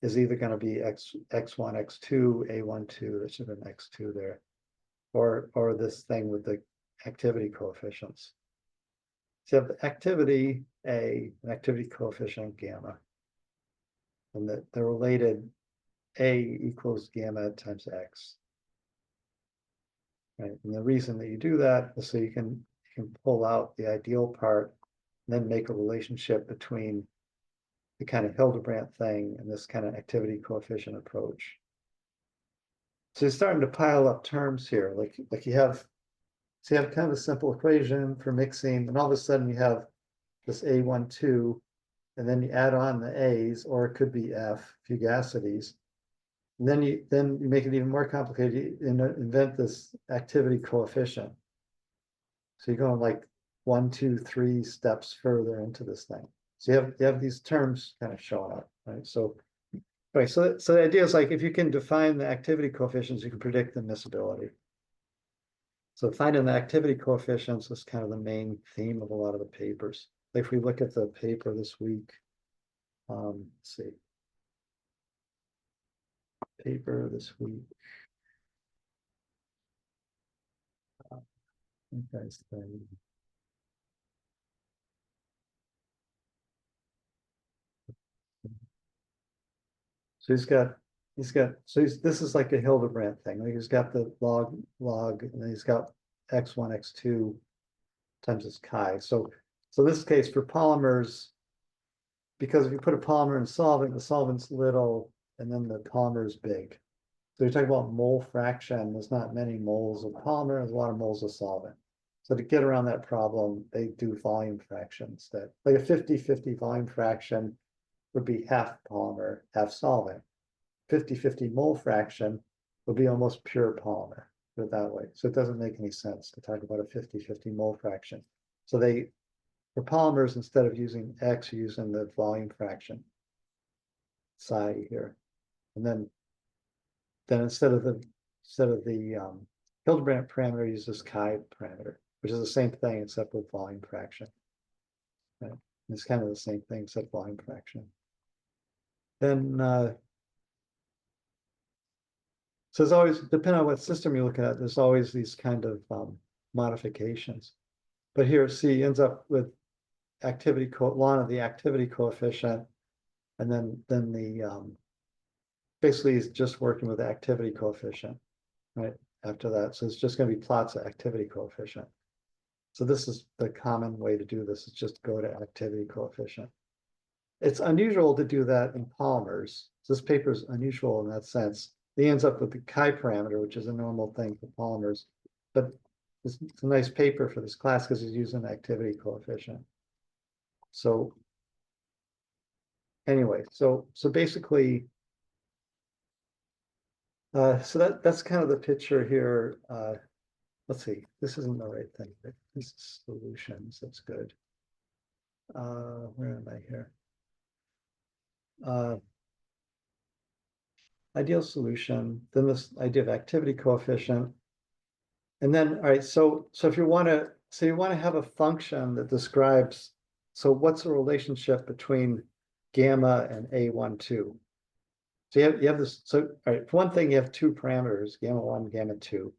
is either going to be x1, x2, a12, there should have been x2 there, or this thing with the activity coefficients. So you have the activity A, an activity coefficient gamma, and they're related A equals gamma times X. Right, and the reason that you do that is so you can pull out the ideal part and then make a relationship between the kind of Hildebrand thing and this kind of activity coefficient approach. So you're starting to pile up terms here, like you have kind of a simple equation for mixing, and all of a sudden you have this A12, and then you add on the A's, or it could be F, fugacities. And then you make it even more complicated. You invent this activity coefficient. So you're going like 1, 2, 3 steps further into this thing. So you have these terms kind of showing up, right? So, right. So the idea is like if you can define the activity coefficients, you can predict the miscibility. So finding the activity coefficients is kind of the main theme of a lot of the papers. Like if we look at the paper this week, let's see. Paper this week. Okay, so this is like a Hildebrand thing. Like he's got the log, and then he's got x1, x2 times this chi. So this case for polymers, because if you put a polymer in a solvent, the solvent's little, and then the polymer is big. So you're talking about mole fraction. There's not many moles of polymer, there's a lot of moles of solvent. So to get around that problem, they do volume fractions that like a 50-50 volume fraction would be half polymer, half solvent. 50-50 mole fraction would be almost pure polymer, put it that way. So it doesn't make any sense to talk about a 50-50 mole fraction. So for polymers, instead of using X, you're using the volume fraction, psi here. And then instead of the Hildebrand parameter, use this chi parameter, which is the same thing except with volume fraction. Right? It's kind of the same thing except volume fraction. Then so there's always, depending on what system you're looking at, there's always these kind of modifications. But here, C ends up with ln of the activity coefficient, and then the basically is just working with the activity coefficient, right? After that, so it's just going to be plots of activity coefficient. So this is the common way to do this, is just go to activity coefficient. It's unusual to do that in polymers. So this paper is unusual in that sense. He ends up with the chi parameter, which is a normal thing for polymers, but it's a nice paper for this class because he's using activity coefficient. So anyway, so basically, so that's kind of the picture here. Let's see, this isn't the right thing. This is solutions. That's good. Where am I here? Ideal solution, then this idea of activity coefficient. And then, all right, so if you want to have a function that describes, so what's the relationship between gamma and A12? So you have this, so all right, for one thing, you have two parameters, gamma 1, gamma 2,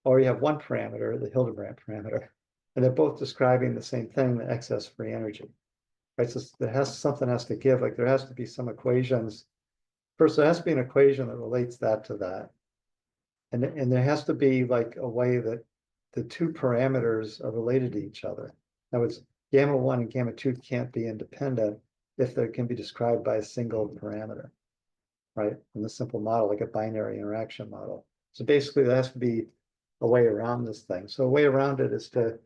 or you have one parameter, the Hildebrand parameter, and they're both describing the same thing, the excess free energy. Right, so something has to give, like there has to be some equations. First, there has to be an equation that relates that to that. And there has to be like a way that the two parameters are related to each other. In other words, gamma 1 and gamma 2 can't be independent if they can be described by a single parameter, right? In the simple model, like a binary interaction model. So basically, there has to be a way around this thing. So a way around it is a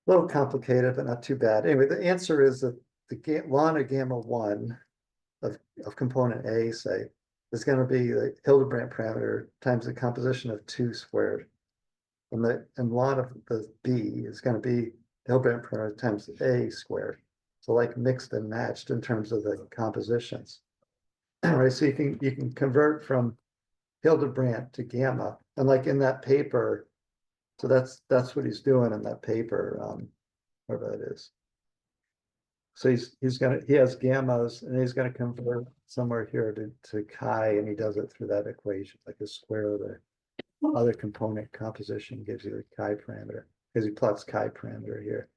little complicated, but not too bad. Anyway, the answer is that the ln of gamma 1 of component A, say, is going to be the Hildebrand parameter times the composition of 2 squared. And ln of the B is going to be Hildebrand parameter times A squared. So like mixed and matched in terms of the compositions. Right, so you can convert from Hildebrand to gamma. And like in that paper, so that's what he's doing in that paper, whatever that is. So he has gammas and he's gonna convert somewhere here to chi, and he does it through that equation, like the square of the other component composition gives you the chi parameter, because he plots chi parameter here.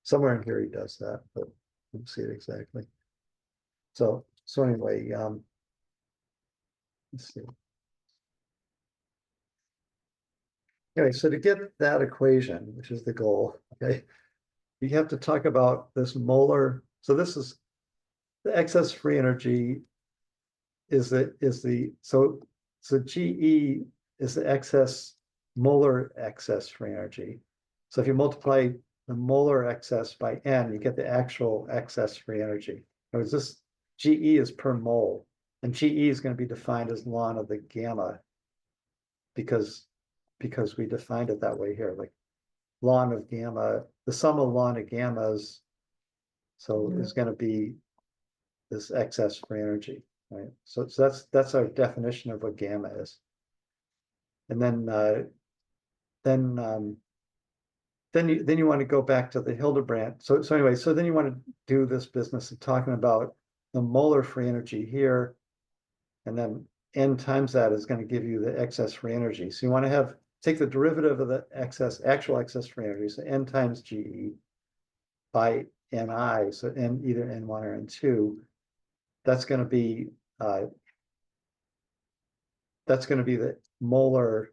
Somewhere in here he does that, but I don't see it exactly. So anyway, let's see. Anyway, so to get that equation, which is the goal, okay, you have to talk about this molar. So this is the excess free energy so GE is the excess molar excess free energy. So if you multiply the molar excess by N, you get the actual excess free energy. This GE is per mole, and GE is going to be defined as ln of the gamma because we defined it that way here, like ln of gamma, the sum of ln of gammas, so is going to be this excess free energy, right? So that's our definition of what gamma is. And then you want to go back to the Hildebrand. So anyway, so then you want to do this business of talking about the molar free energy here, and then N times that is going to give you the excess free energy. So you want to take the derivative of the actual excess free energy, so N times GE by Ni, so N either N1 or N2. That's going to be the molar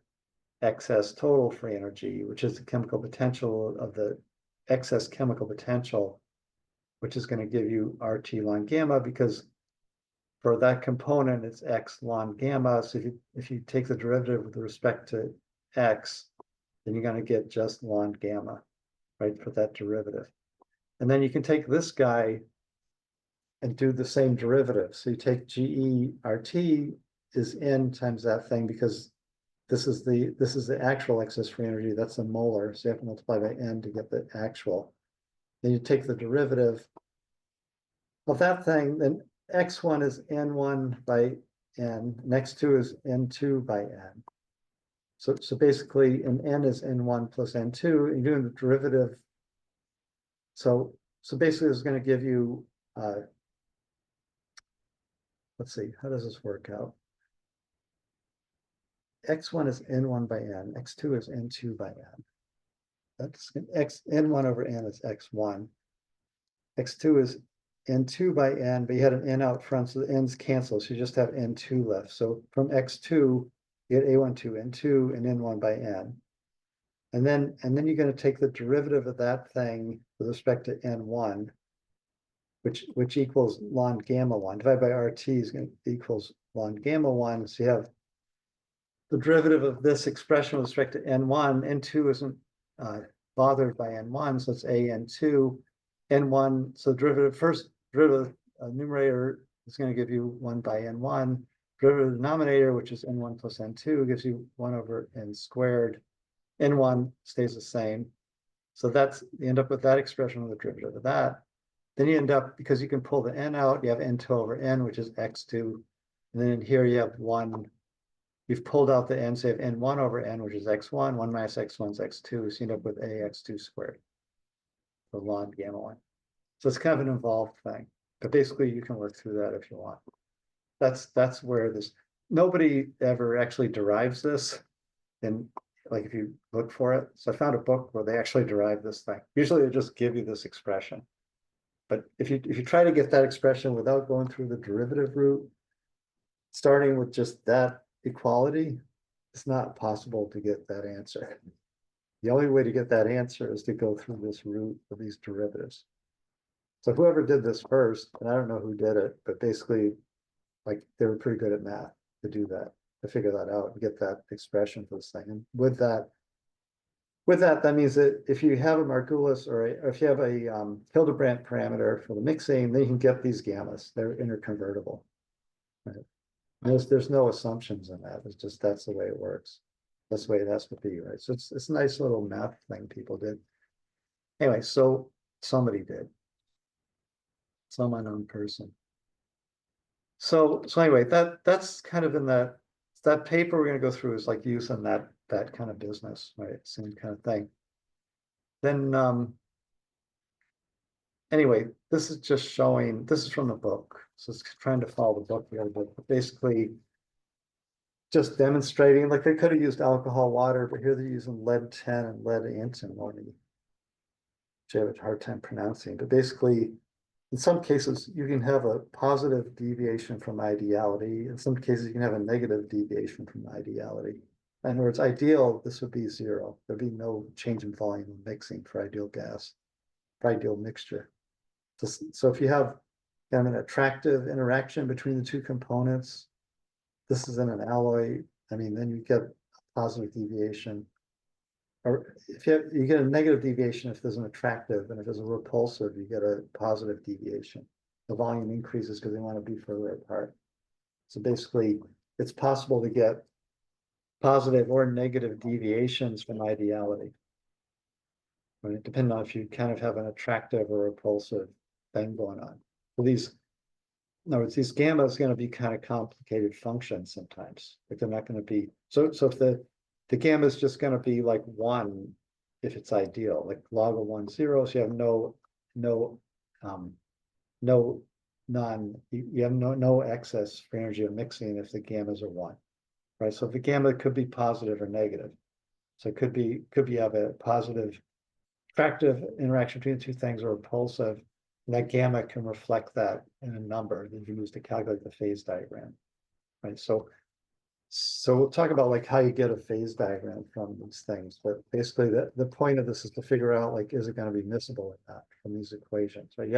excess total free energy, which is the chemical potential of the excess chemical potential, which is going to give you RT ln gamma, because for that component it's X ln gamma. So if you take the derivative with respect to X, then you're going to get just ln gamma, right, for that derivative. And then you can take this guy and do the same derivative. So you take GE RT is N times that thing, because this is the actual excess free energy, that's a molar, so you have to multiply by N to get the actual. Then you take the derivative of that thing, then X1 is N1 by N, and X2 is N2 by N. So basically, and N is N1 plus N2, and you're doing the derivative. So basically it's going to give you, let's see, how does this work out? X1 is N1 by N, X2 is N2 by N. That's N1 over N is X1. X2 is N2 by N, but you had an N out front, so the N's cancel, so you just have N2 left. So from X2, you get A1 to N2 and N1 by N. And then you're going to take the derivative of that thing with respect to N1, which equals ln gamma 1, divided by RT is going to equals ln gamma 1. So you have the derivative of this expression with respect to N1. N2 isn't bothered by N1, so it's AN2. N1, so first derivative numerator is going to give you 1 by N1. Derivative denominator, which is N1 plus N2, gives you 1 over N squared. N1 stays the same. So you end up with that expression with the derivative of that. Then you end up, because you can pull the N out, you have N2 over N, which is X2. And then in here you have 1. You've pulled out the N, so you have N1 over N, which is X1. 1 minus X1 is X2. So you end up with AX2 squared for ln gamma 1. So it's kind of an involved thing. But basically you can work through that if you want. That's where nobody ever actually derives this. And like if you look for it. So I found a book where they actually derive this thing. Usually they just give you this expression. But if you try to get that expression without going through the derivative route, starting with just that equality, it's not possible to get that answer. The only way to get that answer is to go through this route of these derivatives. So whoever did this first, and I don't know who did it, but basically, like, they were pretty good at math to do that, to figure that out and get that expression for this thing. And with that, that means that if you have a Margulis or if you have a Hildebrand parameter for the mixing, then you can get these gammas. They're interconvertible. Right? There's no assumptions in that. It's just that's the way it works. That's the way it has to be, right? So it's a nice little math thing people did. Anyway, so somebody did. Some unknown person. So anyway, that's kind of in that that paper we're gonna go through is like using that kind of business, right? Same kind of thing. Then anyway, this is just showing, this is from the book. So it's trying to follow the book here, but basically just demonstrating, like they could have used alcohol water, but here they're using lead 10 and lead antimony, which I have a hard time pronouncing. But basically, in some cases, you can have a positive deviation from ideality. In some cases, you can have a negative deviation from ideality. In other words, ideal, this would be zero. There'd be no change in volume of mixing for ideal gas, for ideal mixture. So if you have kind of an attractive interaction between the two components, this is in an alloy, I mean, then you get a positive deviation. Or if you get a negative deviation if there's an attractive, and if there's a repulsive, you get a positive deviation. The volume increases because they want to be further apart. So basically, it's possible to get positive or negative deviations from ideality. Right? Depending on if you kind of have an attractive or repulsive thing going on. So these, in other words, these gamma is going to be kind of complicated functions sometimes. Like they're not going to be, so if the gamma is just going to be like 1 if it's ideal, like log of 1, 0. So you have no excess free energy of mixing if the gammas are 1, right? So the gamma could be positive or negative. So it could be you have a positive attractive interaction between the two things or repulsive, and that gamma can reflect that in a number that you use to calculate the phase diagram, right? So we'll talk about like how you get a phase diagram from these things, but basically the point of this is to figure out like, is it going to be miscible or not from these equations, right?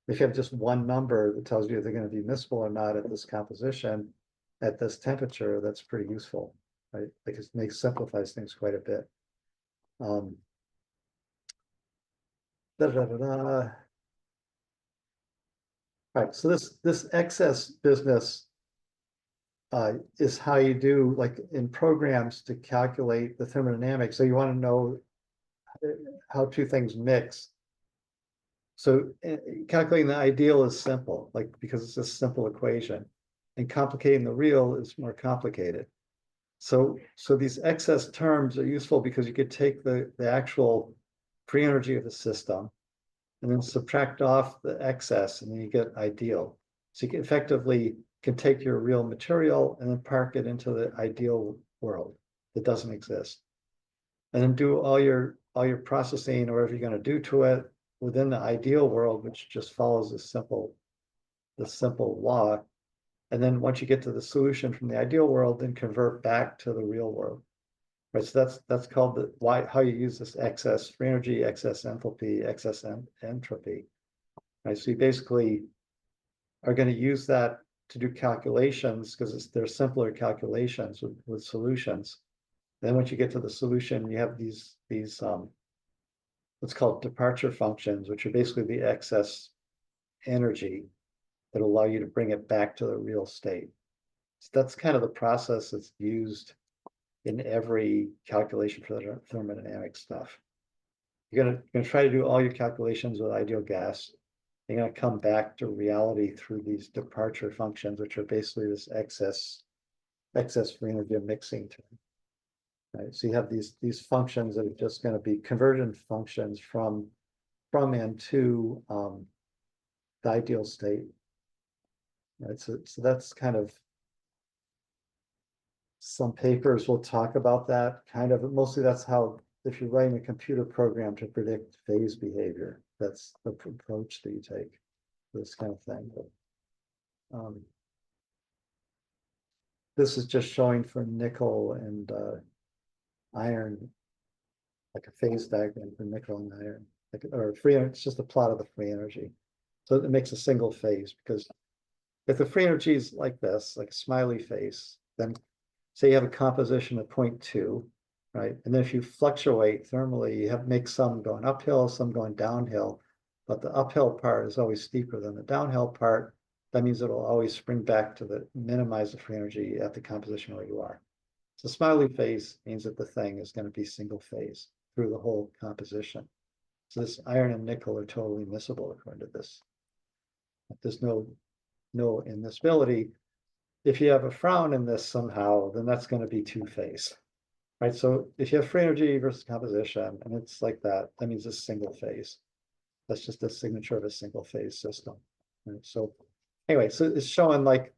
If you have just one number that tells you if they're going to be miscible or not at this composition, at this temperature, that's pretty useful, right? Like it simplifies things quite a bit. Right, so this excess business is how you do, like in programs, to calculate the thermodynamics. So you want to know how two things mix. So calculating the ideal is simple, like because it's a simple equation, and complicating the real is more complicated. So these excess terms are useful because you could take the actual free energy of the system and then subtract off the excess, and then you get ideal. So you can effectively take your real material and then park it into the ideal world that doesn't exist, and then do all your processing or whatever you're going to do to it within the ideal world, which just follows this simple law. And then once you get to the solution from the ideal world, then convert back to the real world. Right, so that's called how you use this excess free energy, excess enthalpy, excess entropy. Right, so you basically are going to use that to do calculations because they're simpler calculations with solutions. Then once you get to the solution, you have these what's called departure functions, which are basically the excess energy that allow you to bring it back to the real state. So that's kind of the process that's used in every calculation for the thermodynamic stuff. You're gonna try to do all your calculations with ideal gas. You're gonna come back to reality through these departure functions, which are basically this excess free energy of mixing term. Right? So you have these functions that are just going to be conversion functions from and to the ideal state. Right? So that's kind of, some papers will talk about that kind of, mostly that's how, if you're writing a computer program to predict phase behavior, that's the approach that you take for this kind of thing. But, this is just showing for nickel and iron, like a phase diagram for nickel and iron, like, or free, it's just a plot of the free energy. So it makes a single phase, because if the free energy is like this, like a smiley face, then say you have a composition of 0.2, right? And then if you fluctuate thermally, you make some going uphill, some going downhill, but the uphill part is always steeper than the downhill part. That means it'll always spring back to minimize the free energy at the composition where you are. So smiley phase means that the thing is going to be single phase through the whole composition. So this iron and nickel are totally miscible according to this. If there's no immiscibility, if you have a frown in this somehow, then that's going to be two-phase, right? So if you have free energy versus composition, and it's like that, that means it's single phase. That's just a signature of a single phase system. Right? So anyway, so it's showing like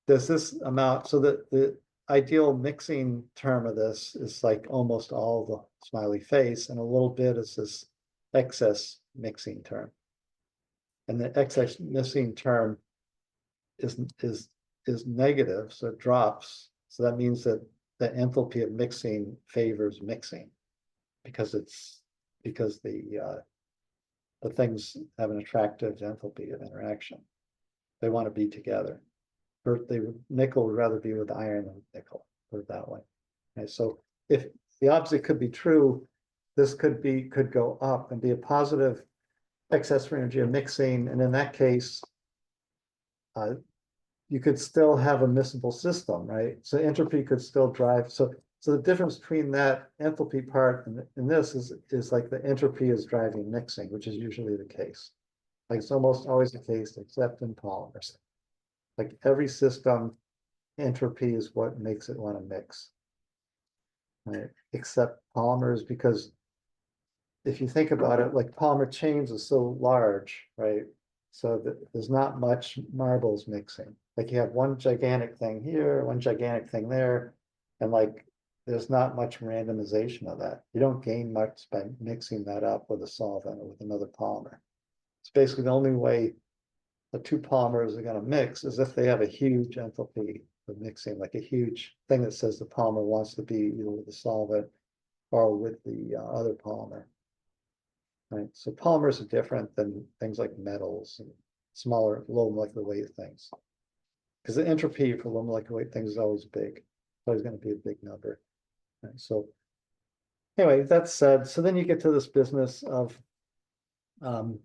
there's this amount, so that the ideal mixing term of this is like almost all the smiley face, and a little bit is this excess mixing term. And the excess mixing term is negative, so it drops. So that means that the enthalpy of mixing favors mixing, because the things have an attractive enthalpy of interaction. They want to be together. Nickel would rather be with iron than nickel, put it that way. Okay, so if the opposite could be true, this could go up and be a positive excess free energy of mixing, and in that case, you could still have a miscible system, right? So entropy could still drive. So the difference between that enthalpy part and this is like the entropy is driving mixing, which is usually the case. Like it's almost always the case, except in polymers. Like every system, entropy is what makes it want to mix, right? Except polymers, because if you think about it, like polymer chains are so large, right? So that there's not much marbles mixing. Like you have one gigantic thing here, one gigantic thing there, and like there's not much randomization of that. You don't gain much by mixing that up with a solvent or with another polymer. It's basically the only way the two polymers are going to mix is if they have a huge enthalpy of mixing, like a huge thing that says the polymer wants to be either with the solvent or with the other polymer. Right. So polymers are different than things like metals and smaller, low molecular weight things. Because the entropy for low molecular weight things is always big. It's always going to be a big number. Right. So anyway, that said, so then you get to this business of kind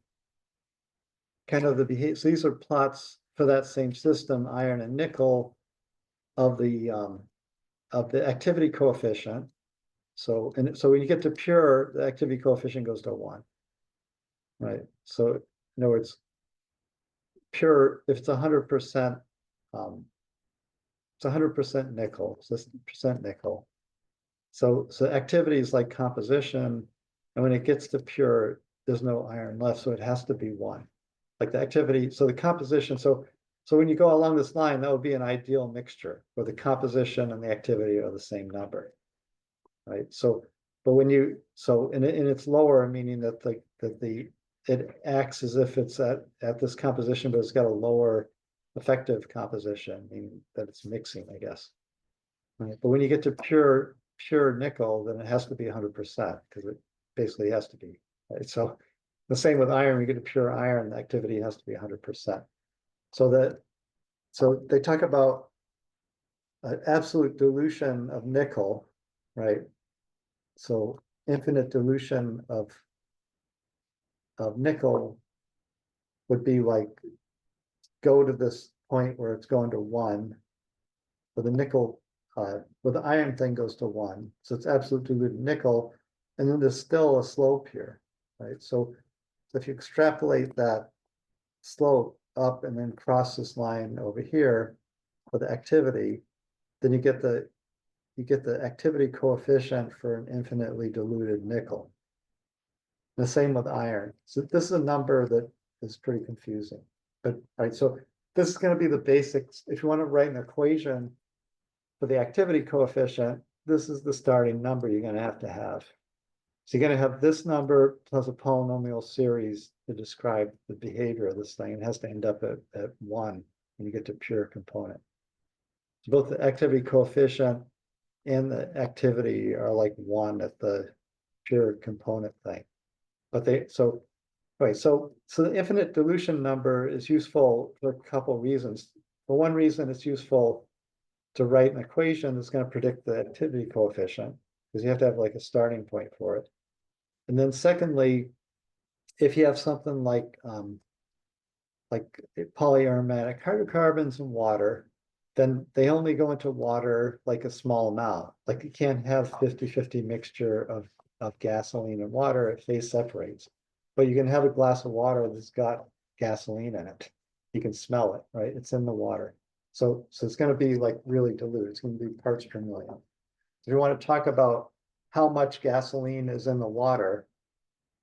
of the behavior. So these are plots for that same system, iron and nickel, of the activity coefficient. So when you get to pure, the activity coefficient goes to 1. Right. So in other words, pure, if it's 100%, it's 100% nickel, so it's percent nickel. So activity is like composition, and when it gets to pure, there's no iron left, so it has to be 1. Like the activity, so the composition, so when you go along this line, that would be an ideal mixture where the composition and the activity are the same number. Right. So, but when you, and it's lower, meaning that it acts as if it's at this composition, but it's got a lower effective composition, meaning that it's mixing, I guess. Right. But when you get to pure nickel, then it has to be 100%, because it basically has to be. Right? So the same with iron, when you get to pure iron, the activity has to be 100%. So they talk about absolute dilution of nickel, right? So infinite dilution of nickel would be like go to this point where it's going to 1, but the nickel, where the iron thing goes to 1. So it's absolute diluted nickel, and then there's still a slope here, right? So if you extrapolate that slope up and then cross this line over here for the activity, then you get the activity coefficient for an infinitely diluted nickel. The same with iron. So this is a number that is pretty confusing. But right, so this is going to be the basics. If you want to write an equation for the activity coefficient, this is the starting number you're going to have. So you're going to have this number plus a polynomial series to describe the behavior of this thing. It has to end up at 1 when you get to pure component. So both the activity coefficient and the activity are like 1 at the pure component thing. But so the infinite dilution number is useful for a couple of reasons. For one reason, it's useful to write an equation that's going to predict the activity coefficient, because you have to have like a starting point for it. And then secondly, if you have something like polyaromatic hydrocarbons and water, then they only go into water like a small amount. Like you can't have 50-50 mixture of gasoline and water, if phase separates. But you can have a glass of water that's got gasoline in it. You can smell it, right? It's in the water. So it's going to be like really dilute. It's going to be parts per million. If you want to talk about how much gasoline is in the water,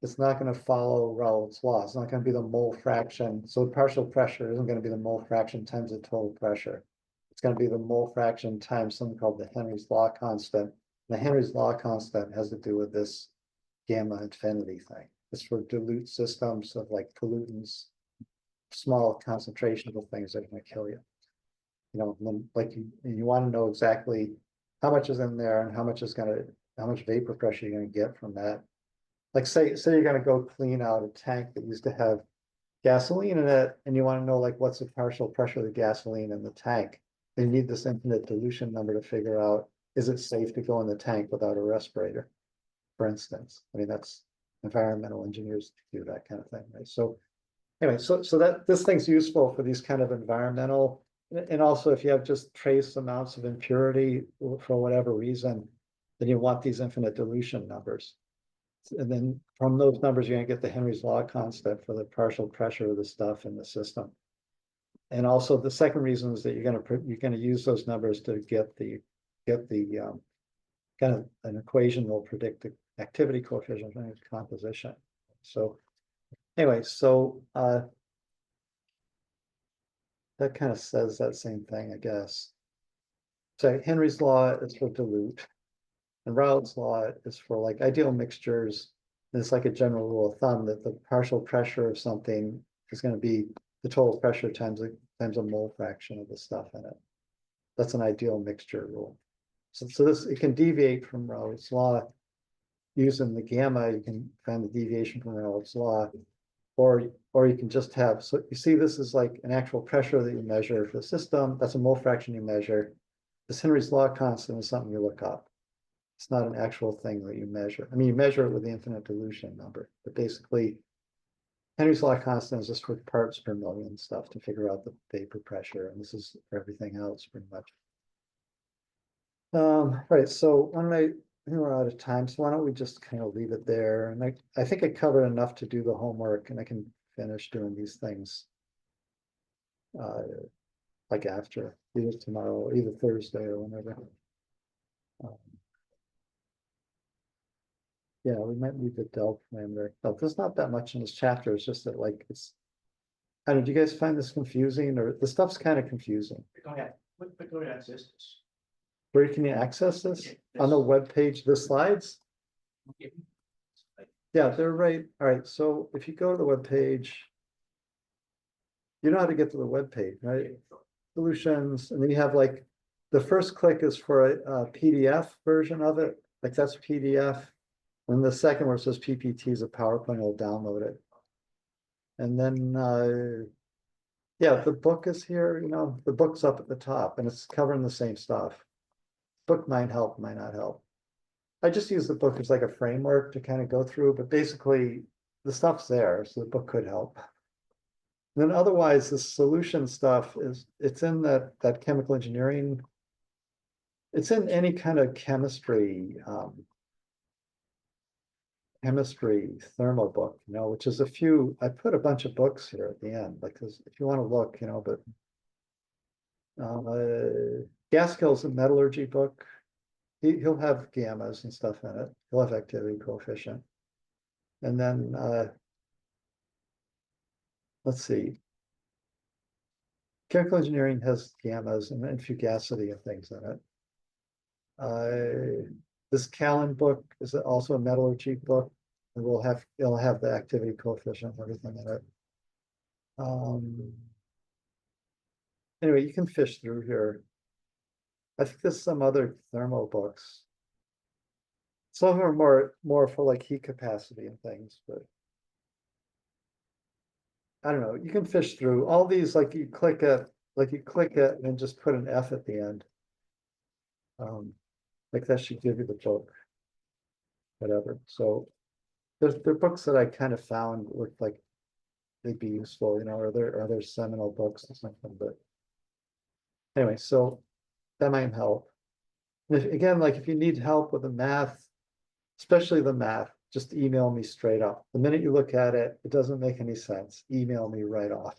it's not going to follow Raoult's law. It's not going to be the mole fraction. So the partial pressure isn't going to be the mole fraction times the total pressure. It's going to be the mole fraction times something called the Henry's law constant. The Henry's law constant has to do with this gamma infinity thing. It's for dilute systems of like pollutants, small concentrations of things that are going to kill you. You know, then like you want to know exactly how much is in there and how much vapor pressure you're going to get from that. Like say you're going to go clean out a tank that used to have gasoline in it, and you want to know like what's the partial pressure of the gasoline in the tank. You need this infinite dilution number to figure out, is it safe to go in the tank without a respirator, for instance. I mean, that's environmental engineers do that kind of thing, right? So anyway, so that this thing's useful for these kind of environmental, and also if you have just trace amounts of impurity for whatever reason, then you want these infinite dilution numbers. And then from those numbers, you're going to get the Henry's law constant for the partial pressure of the stuff in the system. And also the second reason is that you're going to use those numbers to get the kind of an equation that will predict the activity coefficient and composition. So anyway, so that kind of says that same thing, I guess. So Henry's law is for dilute, and Raoult's law is for like ideal mixtures. And it's like a general rule of thumb that the partial pressure of something is going to be the total pressure times a mole fraction of the stuff in it. That's an ideal mixture rule. So this, it can deviate from Raoult's law. Using the gamma, you can find the deviation from Raoult's law, or you can just have, so you see this is like an actual pressure that you measure for the system. That's a mole fraction you measure. This Henry's law constant is something you look up. It's not an actual thing that you measure. I mean, you measure it with the infinite dilution number, but basically Henry's law constant is just for parts per million stuff to figure out the vapor pressure, and this is for everything else pretty much. Right, so I think we're out of time, so why don't we just kind of leave it there? And I think I covered enough to do the homework, and I can finish doing these things like after, either tomorrow or either Thursday or whenever. Yeah, we might leave the del parameter. No, there's not that much in this chapter. It's just that like it's. I don't know, do you guys find this confusing, or the stuff's kind of confusing? Go ahead. But go to access this. Where can you access this? On the web page, the slides? Yeah, they're right. All right, so if you go to the web page, you know how to get to the web page, right? Solutions, and then you have like the first click is for a PDF version of it, like that's PDF. And the second where it says PPT is a PowerPoint, will download it. And then yeah, the book is here, you know, the book's up at the top and it's covering the same stuff. Book might help, might not help. I just use the book as like a framework to kind of go through, but basically the stuff's there, so the book could help. And then otherwise, the solution stuff it's in that chemical engineering. It's in any kind of chemistry thermal book, you know, which is I put a bunch of books here at the end, like, because if you want to look, you know, but Gaskell's a metallurgy book. He'll have gammas and stuff in it. He'll have activity coefficient. And then let's see. Chemical engineering has gammas and fugacity and things in it. This Callan book is also a metallurgy book, and it'll have the activity coefficient and everything in it. Anyway, you can fish through here. I think there's some other thermo books. Some of them are more for like heat capacity and things, but I don't know. You can fish through all these. Like you click it, and then just put an F at the end. Like that should give you the book, whatever. So there are books that I kind of found looked like they'd be useful, you know, or there seminal books or something. But anyway, so that might help. And again, like if you need help with the math, especially the math, just email me straight up. The minute you look at it, it doesn't make any sense. Email me right off.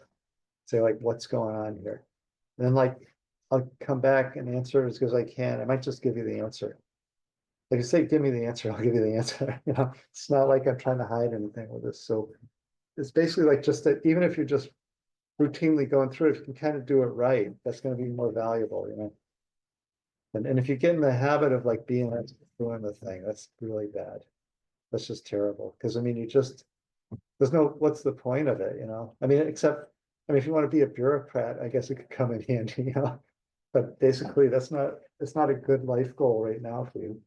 Say like, what's going on here? And then like I'll come back and answer as good as I can. I might just give you the answer. Like you say, give me the answer, I'll give you the answer, you know, it's not like I'm trying to hide anything with this, so. It's basically like just that, even if you're just routinely going through it, if you can kind of do it right, that's gonna be more valuable, you know. And if you get in the habit of like being doing the thing, that's really bad. That's just terrible, because I mean, you just, there's no, what's the point of it, you know? I mean, except, I mean, if you want to be a bureaucrat, I guess it could come in handy, you know? But basically, that's not, it's not a good life goal right now for you.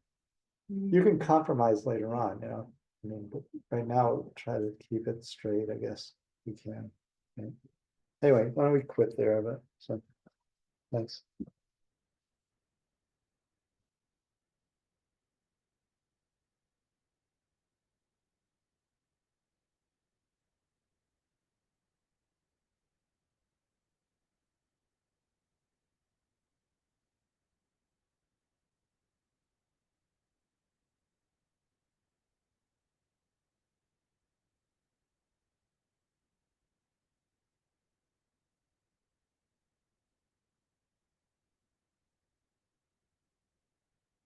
You can compromise later on, you know? I mean, but right now, try to keep it straight, I guess we can. Okay. Anyway, why don't we quit there, but so, thanks.